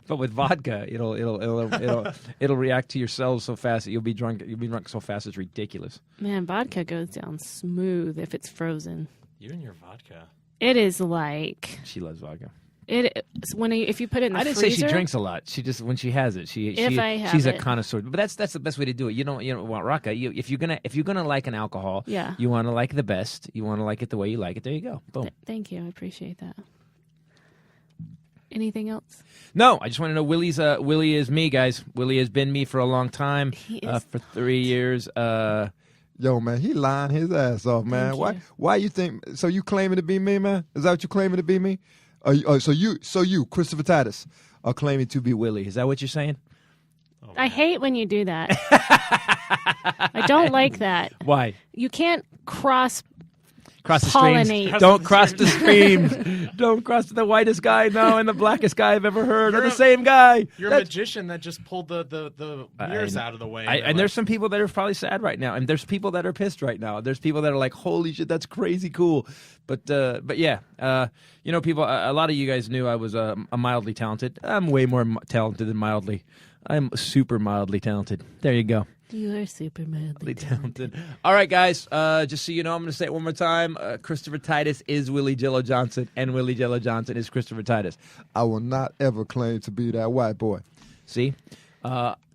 But with vodka, it'll react to your cells so fast that you'll be drunk so fast it's ridiculous. Man, vodka goes down smooth if it's frozen. You and your vodka. It is like She loves vodka. if you put it in the I didn't freezer. say she drinks a lot. She just when she has it, she's a connoisseur. But that's the best way to do it. You don't want raka. If you're gonna like an alcohol, Yeah. you want to like the best. You want to like it the way you like it. There you go. Boom. Thank you. I appreciate that. Anything else? No, I just want to know Willie is me, guys. Willie has been me for a long time. He is. For 3 years. Yo, man, he lying his ass off, man. Thank you. Why you think? So you claiming to be me, man? Is that what you claiming to be me? So you, Christopher Titus, are claiming to be Willie. Is that what you're saying? Oh, I hate when you do that. I don't like that. Why? You can't cross Cross the Pollinate. streams. Don't cross the streams. Don't cross the whitest guy, no, and the blackest guy I've ever heard. Are the same guy. You're a magician that just pulled the mirrors out of the way. And there's some people that are probably sad right now, and there's people that are pissed right now. There's people that are like, "Holy shit, that's crazy cool." But yeah, people. A lot of you guys knew I was a mildly talented. I'm way more talented than mildly. I'm super mildly talented. There you go. You are super madly talented. All right, guys. Just so you know, I'm going to say it one more time. Christopher Titus is Willie Jello Johnson, and Willie Jello Johnson is Christopher Titus. I will not ever claim to be that white boy. See?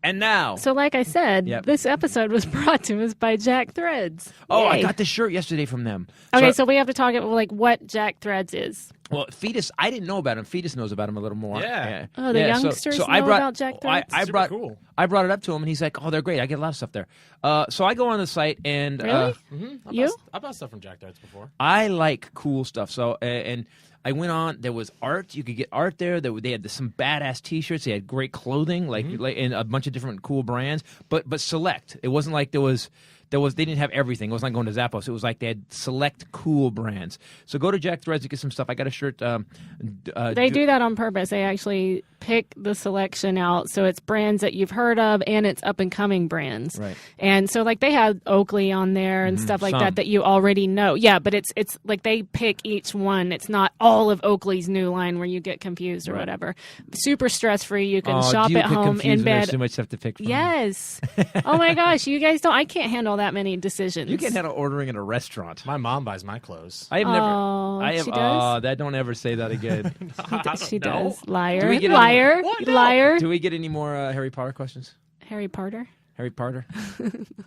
And now. So like I said, Yep. this episode was brought to us by Jack Threads. Oh, I Yay. got this shirt yesterday from them. Okay, so we have to talk about what Jack Threads is. Well, Fetus, I didn't know about him. Fetus knows about him a little more. Yeah. Oh, the youngsters know about Jack Threads? I Super brought, cool. I brought it up to him, and he's like, "Oh, they're great. I get a lot of stuff there." So I go on the site, and Really? I bought stuff from Jack Threads before. I like cool stuff. So and I went on. There was art. You could get art there. They had some badass T-shirts. They had great clothing, like and a bunch of different cool brands. But select. It wasn't like there was. They didn't have everything. It wasn't like going to Zappos. It was like they had select cool brands. So go to Jack Threads to get some stuff. I got a shirt. They do that on purpose. They actually pick the selection out, so it's brands that you've heard of and it's up and coming brands. Right. And so like they have Oakley on there and stuff like Some. that you already know. Yeah, but it's like they pick each one. It's not all of Oakley's new line where you get confused or whatever. Super stress free. You can shop do you at get home confused in when there's bed. too much stuff to pick from? Yes. Oh my gosh, you guys don't. I can't handle that many decisions. You can't handle ordering in a restaurant. My mom buys my clothes. I have never. Oh, I have. she does? That don't ever say that again. She No. does. Liar. Do we get Liar. What? No. Liar. Do we get any more Harry Potter questions? Harry Potter? Harry Potter?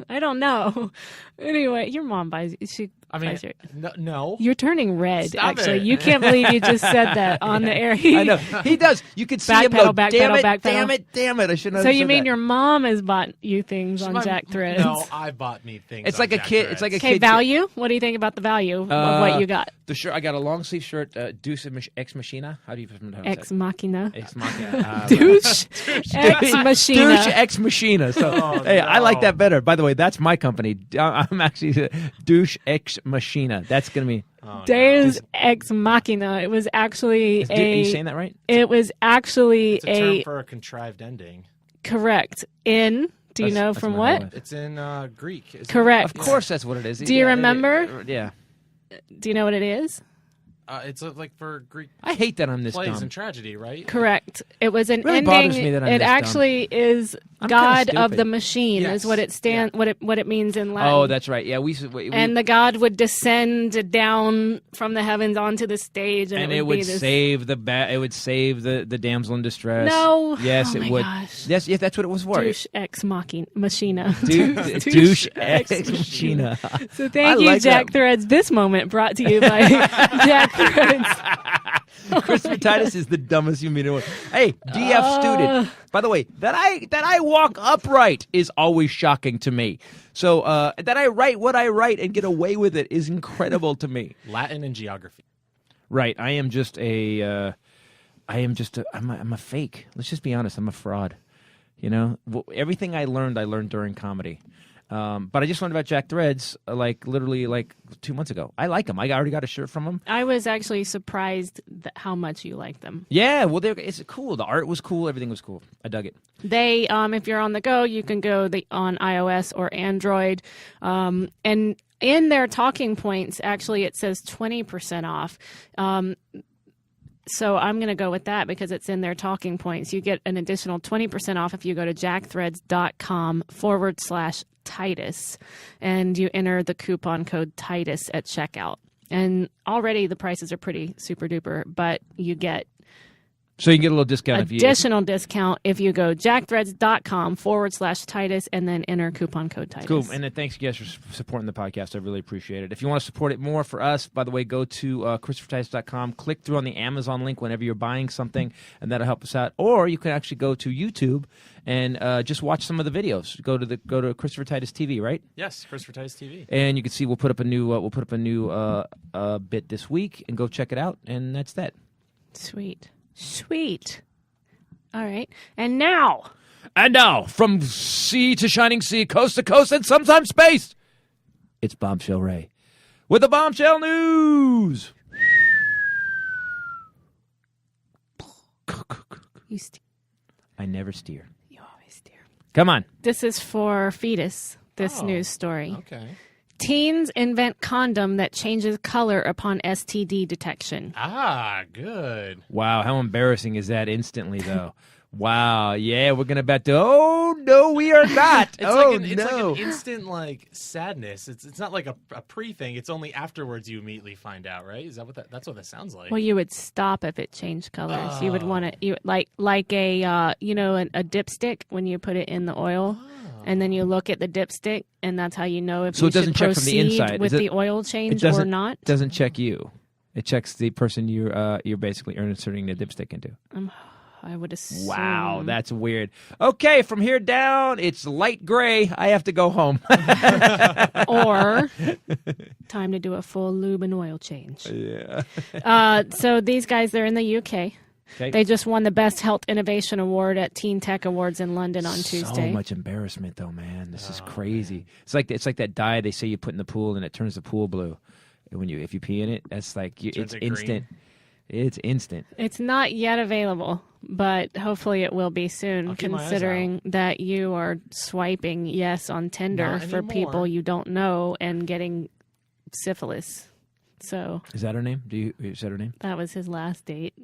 I don't know. Anyway, your mom buys. She. I mean, buys your, no. you're turning red. Stop actually, it. you can't believe you just said that on the air. I know he does. You could see him go. Backpedal, Damn backpedal, it! backpedal. Damn it! Damn it! I shouldn't. So have you said mean that. your mom has bought you things on Jack Threads? No, I bought me things. It's on like a Jack kid. Threads. It's like a Okay, kid. value. What do you think about the value of what you got? The shirt. I got a long sleeve shirt. Deuce Ex Machina. How do you pronounce it? Ex Machina. Ex Machina. Douche. Ex Machina. Douche Ex Machina. So Oh, hey, I like no. that better. By the way, that's my company. I'm actually Douche Ex Machina. That's gonna be. Oh, no. Deus Ex Machina. It was actually Are you saying that right? It was actually It's a term for a contrived ending. correct in. Do you know That's from my what? life. It's in Greek. isn't it? Correct. Of course, that's what it is. Do you remember? Yeah. Do you know what it is? It's like for Greek I hate that I'm this plays dumb. and tragedy, right? Correct. It was an Really ending. bothers me that I'm it this dumb. actually is I'm God kinda of the stupid. machine Yes. is what it what it means in Latin. Oh, that's right. Yeah, we and the God would descend down from the heavens onto the stage, and, it would would be this. save it would save the damsel in distress. No. Yes, Oh it my would. gosh. Yes, that's what it was for. Douche ex machina. Douche ex machina. So thank I you, like Jack that. Threads. This moment brought to you by Jack Threads. Christopher Titus is the dumbest human being in the world. Hey, DF student. By the way, that I walk upright is always shocking to me. So that I write what I write and get away with it is incredible to me. Latin and geography. Right. I'm a fake. Let's just be honest. I'm a fraud. You know, everything I learned during comedy. But I just learned about Jack Threads literally 2 months ago. I like them. I already got a shirt from them. I was actually surprised how much you like them. Yeah, well, it's cool. The art was cool. Everything was cool. I dug it. They, if you're on the go, you can go on iOS or Android. And in their talking points, actually, it says 20% off. So I'm going to go with that because it's in their talking points. You get an additional 20% off if you go to jackthreads.com/Titus and you enter the coupon code Titus at checkout. And already the prices are pretty super duper, but you get So you can get a little discount additional discount if you go jackthreads.com/Titus and then enter coupon code Titus. Cool. And then thanks, you guys, for supporting the podcast. I really appreciate it. If you want to support it more for us, by the way, go to ChristopherTitus.com. Click through on the Amazon link whenever you're buying something, and that'll help us out. Or you can actually go to YouTube and just watch some of the videos. Go to Christopher Titus TV, right? Yes, Christopher Titus TV. And you can see we'll put up a new bit this week, and go check it out. And that's that. Sweet. All right. And now, from sea to shining sea, coast to coast, and sometimes space, it's Bombshell Rae with the Bombshell News. You steer. I never steer. You always steer. Come on. This is for Fetus, this news story. Okay. Teens invent condom that changes color upon STD detection. Ah, good. Wow, how embarrassing is that instantly, though? Wow, yeah, we're going to bet. Oh, no, we are not. It's oh, like it's no. like an instant sadness. It's not like a pre thing. It's only afterwards you immediately find out, right? Is that that's what that sounds like? Well, you would stop if it changed colors. You would want to, like a a dipstick when you put it in the oil, and then you look at the dipstick, and that's how you know if So you it doesn't should check from the proceed inside. with Is it- the oil change It or not. It doesn't check you. It checks the person you're basically inserting the dipstick into. I would assume. Wow, that's weird. Okay, from here down, it's light gray. I have to go home. Or time to do a full lube and oil change. Yeah. So these guys, they're in the UK. Okay. They just won the Best Health Innovation Award at Teen Tech Awards in London on Tuesday. So much embarrassment, though, man. This is crazy. Man. It's like that dye they say you put in the pool and it turns the pool blue. And if you pee in it, that's like it's instant. Green. It's instant. It's not yet available, but hopefully it will be soon, I'll keep my eyes considering that you are swiping yes on Tinder Not for anymore. people you don't know and getting syphilis. So Is that her name? Is that her name? that was his last date.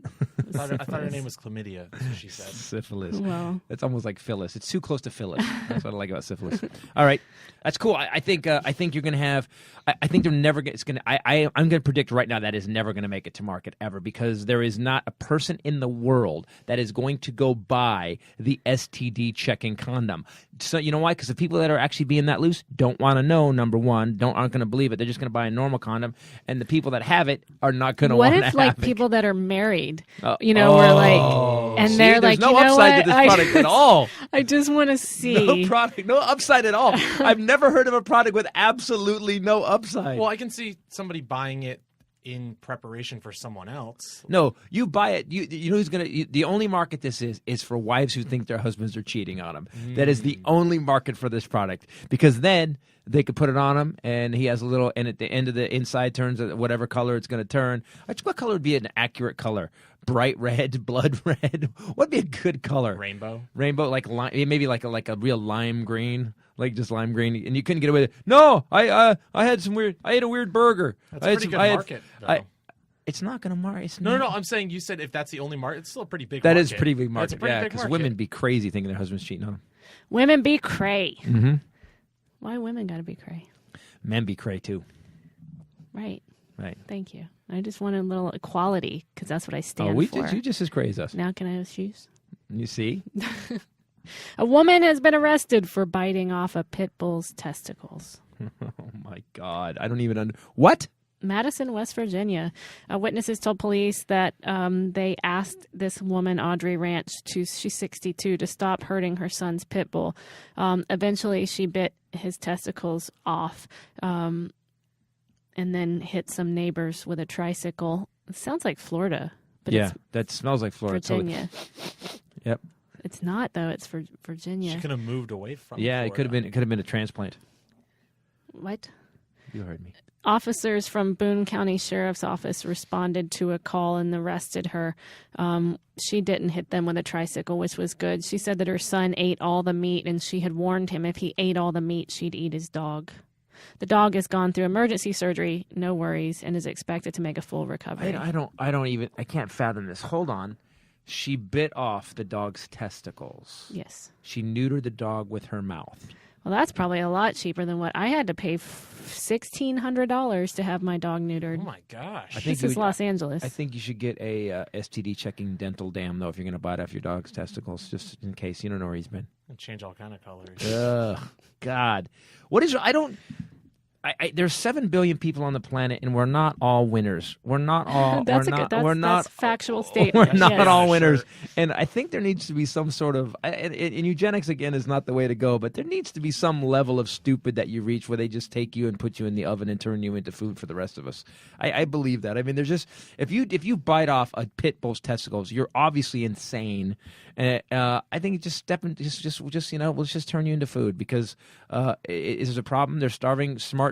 I thought her name was Chlamydia. That's what she said. Syphilis. Well, It's almost like Phyllis. It's too close to Phyllis. That's what I like about syphilis. All right, that's cool. I think you're gonna have. I think they're never. It's gonna. I'm gonna predict right now that is never gonna make it to market ever because there is not a person in the world that is going to go buy the STD checking condom. So you know why? Because the people that are actually being that loose don't want to know. Number one, aren't gonna believe it. They're just gonna buy a normal condom, and the people that have it are not gonna what want to if have like it. people that are married, Oh. were like, and See, they're there's like, no you know upside what? to this product at all. I just want to see. No upside at all. I've never heard of a product with absolutely no upside. Well, I can see somebody buying it in preparation for someone else. No, you buy it. You know who's gonna? The only market this is for wives who think their husbands are cheating on them. That is the only market for this product because then they could put it on him and he has a little. And at the end of the inside turns whatever color it's going to turn. What color would be an accurate color? Bright red, blood red. What'd be a good color? Rainbow, like maybe like a real lime green. Like just lime green, and you couldn't get away with it. No, I had some weird. I ate a weird burger. That's a pretty good market, though. It's not going to market. No. I'm saying you said if that's the only market, it's still a pretty big. That market. is a pretty big market. That's a pretty Yeah, big because market. women be crazy thinking their husband's cheating on them. Women be cray. Mm-hmm. Why women got to be cray? Men be cray too. Right. Right. Thank you. I just want a little equality because that's what I stand for. You just as crazy as us. Now can I have shoes? You see? A woman has been arrested for biting off a pit bull's testicles. Oh my God! I don't even what? Madison, West Virginia. Witnesses told police that they asked this woman, Audrey Ranch, she's 62, to stop hurting her son's pit bull. Eventually, she bit his testicles off and then hit some neighbors with a tricycle. It sounds like Florida. But Yeah, it's that smells like Florida. Virginia. Yep. It's not, though. It's for Virginia. She could have moved away from. Yeah, Florida. it could have been a transplant. What? You heard me. Officers from Boone County Sheriff's Office responded to a call and arrested her. She didn't hit them with a tricycle, which was good. She said that her son ate all the meat, and she had warned him if he ate all the meat, she'd eat his dog. The dog has gone through emergency surgery, no worries, and is expected to make a full recovery. I can't fathom this. Hold on. She bit off the dog's testicles. Yes. She neutered the dog with her mouth. Well, that's probably a lot cheaper than what I had to pay $1,600 to have my dog neutered. Oh my gosh! This is Los Angeles. I think you should get a STD checking dental dam though if you're going to bite off your dog's testicles, just in case you don't know where he's been. It'll change all kind of colors. Ugh, God, what is? There's 7 billion people on the planet, and we're not all winners. We're not all. That's that's a factual statement. We're not yes. all Yeah, winners, sure. and I think there needs to be some sort of. And eugenics again is not the way to go, but there needs to be some level of stupid that you reach where they just take you and put you in the oven and turn you into food for the rest of us. I believe that. I mean, there's just if you bite off a pit bull's testicles, you're obviously insane. I think just let's just turn you into food because is there a problem? They're starving smart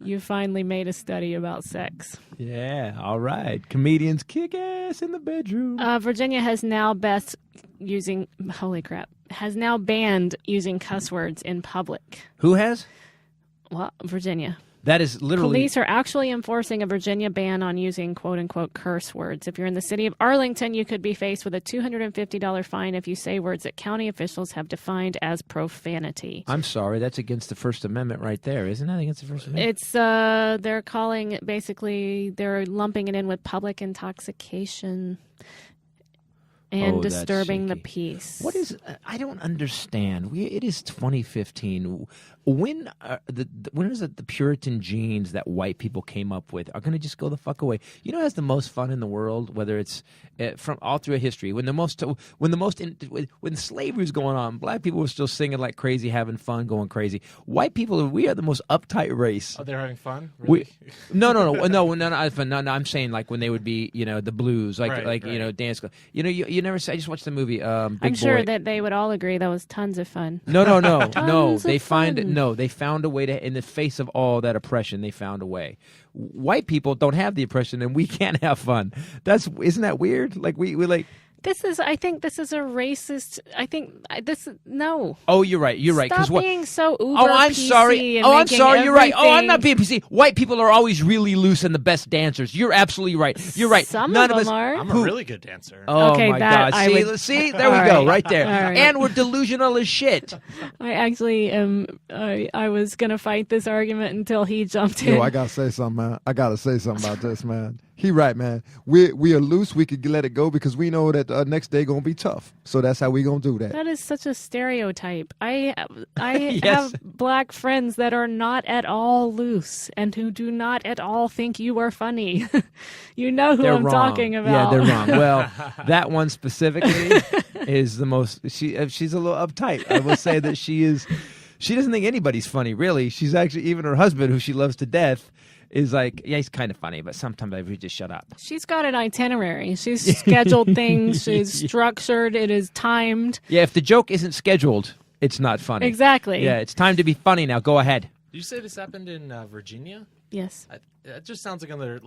You finally made a study about sex. Yeah, all right. Comedians kick ass in the bedroom. Virginia has now banned using cuss words in public. Who has? Well, Virginia. That is literally... Police are actually enforcing a Virginia ban on using quote-unquote curse words. If you're in the city of Arlington, you could be faced with a $250 fine if you say words that county officials have defined as profanity. I'm sorry, that's against the First Amendment right there, isn't that against the First Amendment? It's, they're calling it basically, they're lumping it in with public intoxication and disturbing the peace. What is? I don't understand. It is 2015. When is it the Puritan genes that white people came up with are going to just go the fuck away? You know, who has the most fun in the world, whether it's from all through history. When slavery was going on, black people were still singing like crazy, having fun, going crazy. White people, we are the most uptight race. Oh, they're having fun? Really? No. I'm saying like when they would be, the blues, right. Dance. You never. I just watched the movie. Big I'm sure Boy. that they would all agree that was tons of fun. No. They found a way to, in the face of all that oppression, they found a way. White people don't have the oppression, and we can't have fun. Isn't that weird? Like we like. I think this is a racist. No. Oh, you're right. Stop being so uber I'm PC sorry. and I'm making sorry. You're right. Oh, I'm everything- not being PC. White people are always really loose and the best dancers. You're absolutely right. You're right. Some None of them us are. I'm a really good dancer. Oh Okay, my that God! I would- See, there we All go, right. right there. All right. And we're delusional as shit. I actually am. I was gonna fight this argument until he jumped in. Yo, I gotta say something, man. I gotta say something about this, man. He right, man. We are loose. We could let it go because we know that next day gonna be tough. So that's how we gonna do that. That is such a stereotype. I Yes. have black friends that are not at all loose and who do not at all think you are funny. You know who They're I'm wrong. talking about. Yeah, they're wrong. Well, that one specifically is the most. She's a little uptight. I will say that she is. She doesn't think anybody's funny, really. She's actually, even her husband, who she loves to death, is like, yeah, he's kind of funny, but sometimes I would just shut up. She's got an itinerary. She's scheduled things. She's structured. It is timed. Yeah, if the joke isn't scheduled, it's not funny. Exactly. Yeah, it's time to be funny now. Go ahead. Did you say this happened in Virginia? Yes. That just sounds like another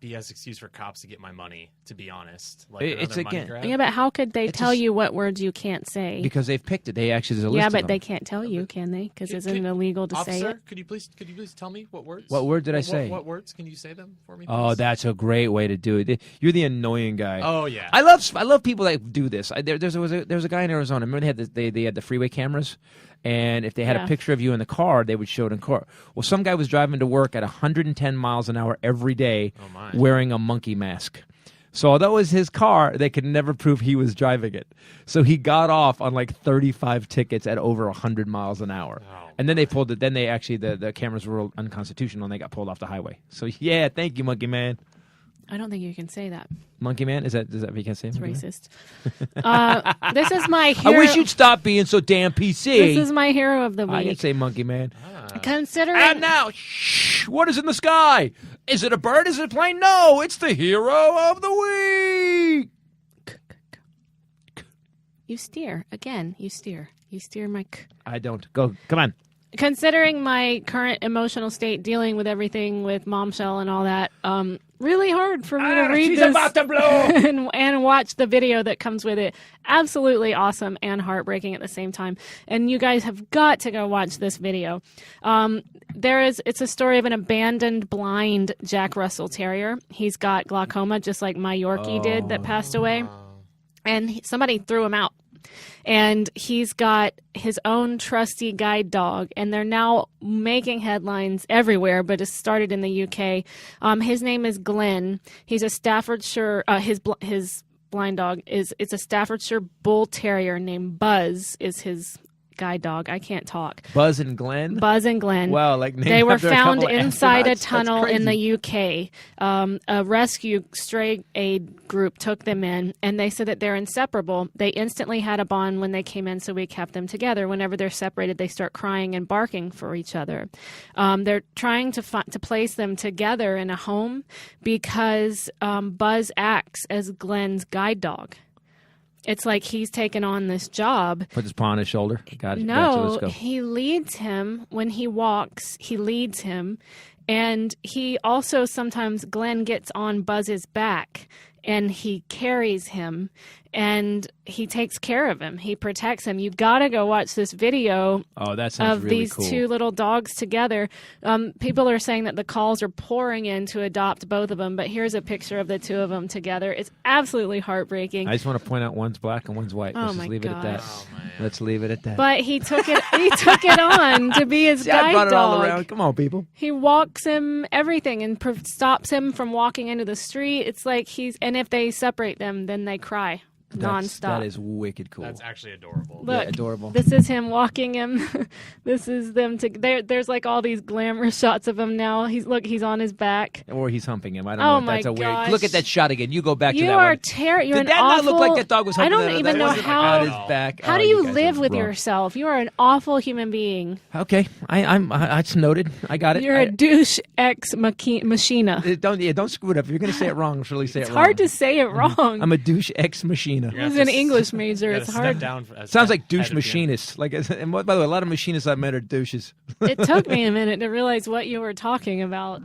BS excuse for cops to get my money. To be honest, It's another money again- grab. Yeah, but how could they tell you what words you can't say? Because they've picked it. They actually, there's a list Yeah, of but them. they can't tell you, can they? Because isn't it illegal to say Officer, it? could you please tell me what words? What word did I say? What words can you say them for me? Oh, please? that's a great way to do it. You're the annoying guy. Oh yeah. I love people that do this. There was a guy in Arizona. Remember they had the freeway cameras, and if they had Yeah. a picture of you in the car, they would show it in court. Well, some guy was driving to work at 110 miles an hour every day, Oh, my. wearing a monkey mask. So although it was his car, they could never prove he was driving it. So he got off on 35 tickets at over 100 miles an hour. Oh, And then they pulled it. Then they actually the cameras were unconstitutional and they got pulled off the highway. So yeah, thank you, monkey man. I don't think you can say that. Monkey man, is that what you can say? It's monkey man? racist. This is my hero. I wish you'd stop being so damn PC. This is my hero of the I can week. say monkey man. Considering And now, shh, what is in the sky? Is it a bird? Is it a plane? No, it's the hero of the week. you steer again, you steer my. I don't. Go. Come on. Considering my current emotional state, dealing with everything with Bombshell and all that, really hard for me to read she's this about to blow. and watch the video that comes with it. Absolutely awesome and heartbreaking at the same time. And you guys have got to go watch this video. It's a story of an abandoned blind Jack Russell Terrier. He's got glaucoma, just like my Yorkie did that passed away. And somebody threw him out. And he's got his own trusty guide dog, and they're now making headlines everywhere, but it started in the UK. His name is Glenn. He's a Staffordshire, his blind dog it's a Staffordshire Bull Terrier named Buzz is his guide dog. I can't talk. Buzz and Glenn. Buzz and Glenn. Wow, They were after a found couple of inside a astronauts? That's tunnel in crazy. the UK. A rescue stray aid group took them in, and they said that they're inseparable. They instantly had a bond when they came in, so we kept them together. Whenever they're separated, they start crying and barking for each other. They're trying to place them together in a home because Buzz acts as Glenn's guide dog. it's like he's taken on this job. Put his paw on his shoulder. Got it. No, Gotcha, let's go. he leads him when he walks. He leads him. And he also sometimes, Glenn gets on Buzz's back and he carries him and he takes care of him. He protects him. You got to go watch this video Oh, that sounds of really these cool. two little dogs together. People are saying that the calls are pouring in to adopt both of them, but here's a picture of the two of them together. It's absolutely heartbreaking. I just want to point out one's black and one's white. Oh, Let's my just leave it at that. gosh. Oh, man. Let's leave it at that. But he took it. He took it on to be his See, guide I brought it all dog. around. Come on, people. He walks him everything and stops him from walking into the street. It's like and if they separate them, then they cry nonstop. That is wicked cool. That's actually adorable. Look, yeah, adorable. This is him walking him. This is them. There's like all these glamorous shots of him now. He's on his back. Or he's humping him. I don't Oh know. That's my a weird. gosh. Look at that shot again. You go back to You that are one. terrible. You're Did an that awful. not look like that dog was I humping don't that? even That know wasn't how. on his back. How Oh, do you guys live are with wrong. yourself? You are an awful human being. Okay, it's noted. I got it. You're a douche ex machina. Don't screw it up. If you're going to say it wrong, just really say It's it wrong. hard to say it wrong. I'm a douche ex machina. I was an English major. It's hard. Sounds like douche machinist. Like, and by the way, a lot of machinists I've met are douches. It took me a minute to realize what you were talking about.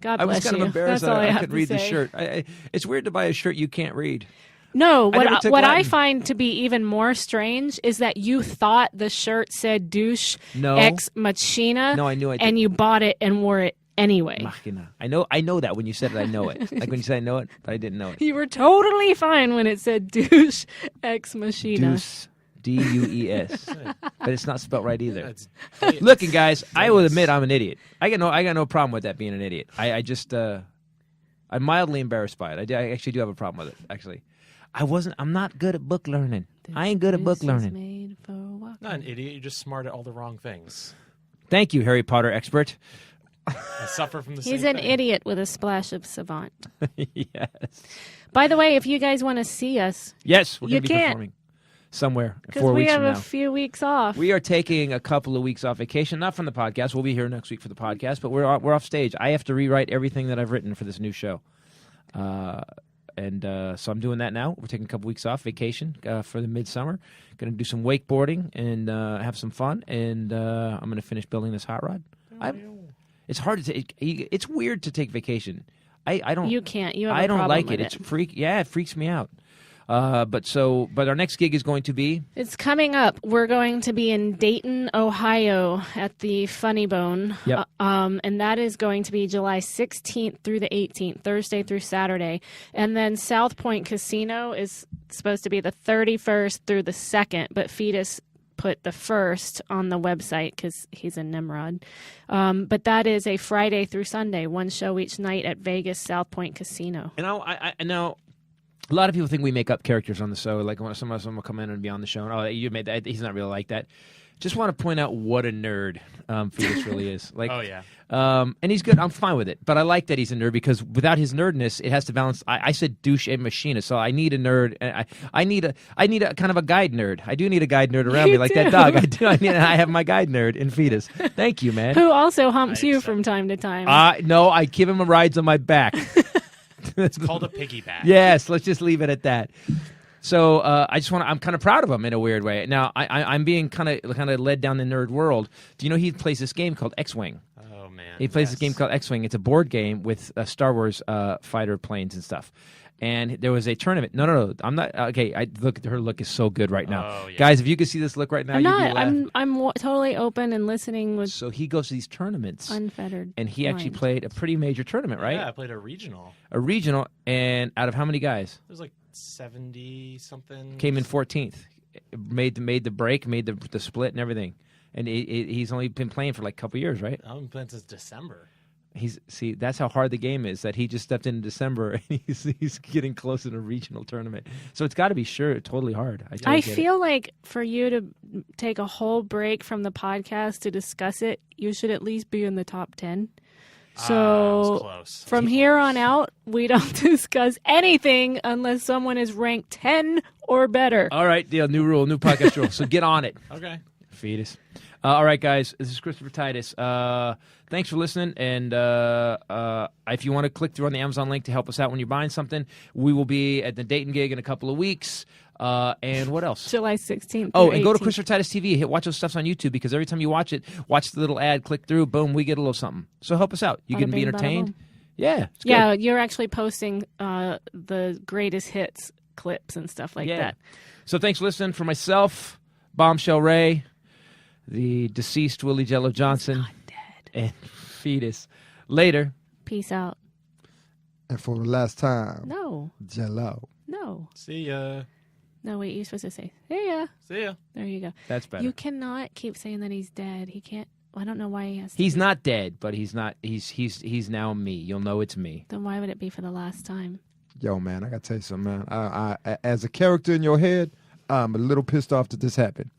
God I bless was kind you. of embarrassed That's all that I have could to read the say. shirt. It's weird to buy a shirt you can't read. No, never took what I Latin. find to be even more strange is that you thought the shirt said douche No. ex machina. No, I knew I did. And you bought it and wore it anyway. Machina. I know that when you said it, I know it. Like when you said I know it, but I didn't know it. You were totally fine when it said douche ex machina. Deuce. Dues. But it's not spelled right either. That's Looking, guys, I will admit I'm an idiot. I got no problem with that being an idiot. I'm mildly embarrassed by it. I actually do have a problem with it. Actually, I'm not good at book learning. I ain't good at book This is learning. made for walking. not an idiot. You're just smart at all the wrong things. Thank you, Harry Potter expert. I suffer from the same He's an thing. idiot with a splash of savant. Yes. By the way, if you guys want to see us, Yes, we're You going to be can't. performing somewhere because 4 we weeks have from a now. few weeks off. We are taking a couple of weeks off vacation, not from the podcast. We'll be here next week for the podcast, but we're off stage. I have to rewrite everything that I've written for this new show. So I'm doing that now. We're taking a couple weeks off vacation for the midsummer. Going to do some wakeboarding and have some fun. And I'm going to finish building this hot rod. It's hard to take. It's weird to take vacation. I don't. You can't. You have a I don't problem like with it. It freaks me out. But our next gig is going to be. It's coming up. We're going to be in Dayton, Ohio at the Funny Bone. Yep. And that is going to be July 16th through the 18th, Thursday through Saturday. And then South Point Casino is supposed to be the 31st through the 2nd, but Fetus put the 1st on the website because he's a Nimrod. But that is a Friday through Sunday, one show each night at Vegas South Point Casino. And I now. A lot of people think we make up characters on the show. Like when someone will come in and be on the show, and you made that. He's not really like that. Just want to point out what a nerd Fetus really is. Like, Oh, yeah. And he's good. I'm fine with it. But I like that he's a nerd because without his nerdness, it has to balance. I said douche and machina, so I need a nerd. I need a kind of a guide nerd. I do need a guide nerd around You me, like that do. dog. I do. I have my guide nerd in Fetus. Thank you, man. Who also humps I you accept. from time to time. No, I give him rides on my back. It's called a piggyback. Yes, let's just leave it at that. So I'm kind of proud of him in a weird way. Now I'm being kind of led down the nerd world. Do you know he plays this game called X-Wing? Oh, man. He plays Yes. this game called X-Wing. It's a board game with Star Wars fighter planes and stuff. And there was a tournament. No. I'm not okay. Look, her look is so good right now, Oh, yeah. guys. If you could see this look right now, I'm you'd not. be laughing. I'm totally open and listening with So he goes to these tournaments, unfettered. and he actually mind. played a pretty major tournament, right? Yeah, I played a regional. A regional, and out of how many guys? It was like 70-something. Came in 14th, made the break, made the split and everything, and he's only been playing for like a couple years, right? I've been playing since December. That's how hard the game is. That he just stepped in December and he's getting close in a regional tournament. So it's got to be totally hard. I get it. feel like for you to take a whole break from the podcast to discuss it, you should at least be in the top 10. I was So close. from here on out, we don't discuss anything unless someone is ranked 10 or better. All right, deal. New rule, new podcast rule. So get on it. Okay. Fetus. All right, guys. This is Christopher Titus. Thanks for listening. And if you want to click through on the Amazon link to help us out when you're buying something, we will be at the Dayton gig in a couple of weeks. And what else? July 16th. Oh, and go to Christopher Titus TV. Watch those stuffs on YouTube because every time you watch it, watch the little ad, click through, boom, we get a little something. So help us out. You can be entertained. Yeah. It's Yeah, good. you're actually posting the greatest hits clips and stuff like that. So thanks for listening. For myself, Bombshell Rae, the deceased Willie Jello Johnson, Not dead. and Fetus. Later. Peace out. And for the last time, No. Jello. No. See ya. No, wait, you're supposed to say, hey, yeah. See ya. There you go. That's better. You cannot keep saying that he's dead. He can't. I don't know why he has to. He's not dead, but he's not. He's now me. You'll know it's me. Then why would it be for the last time? Yo, man, I got to tell you something, man. I, as a character in your head, I'm a little pissed off that this happened.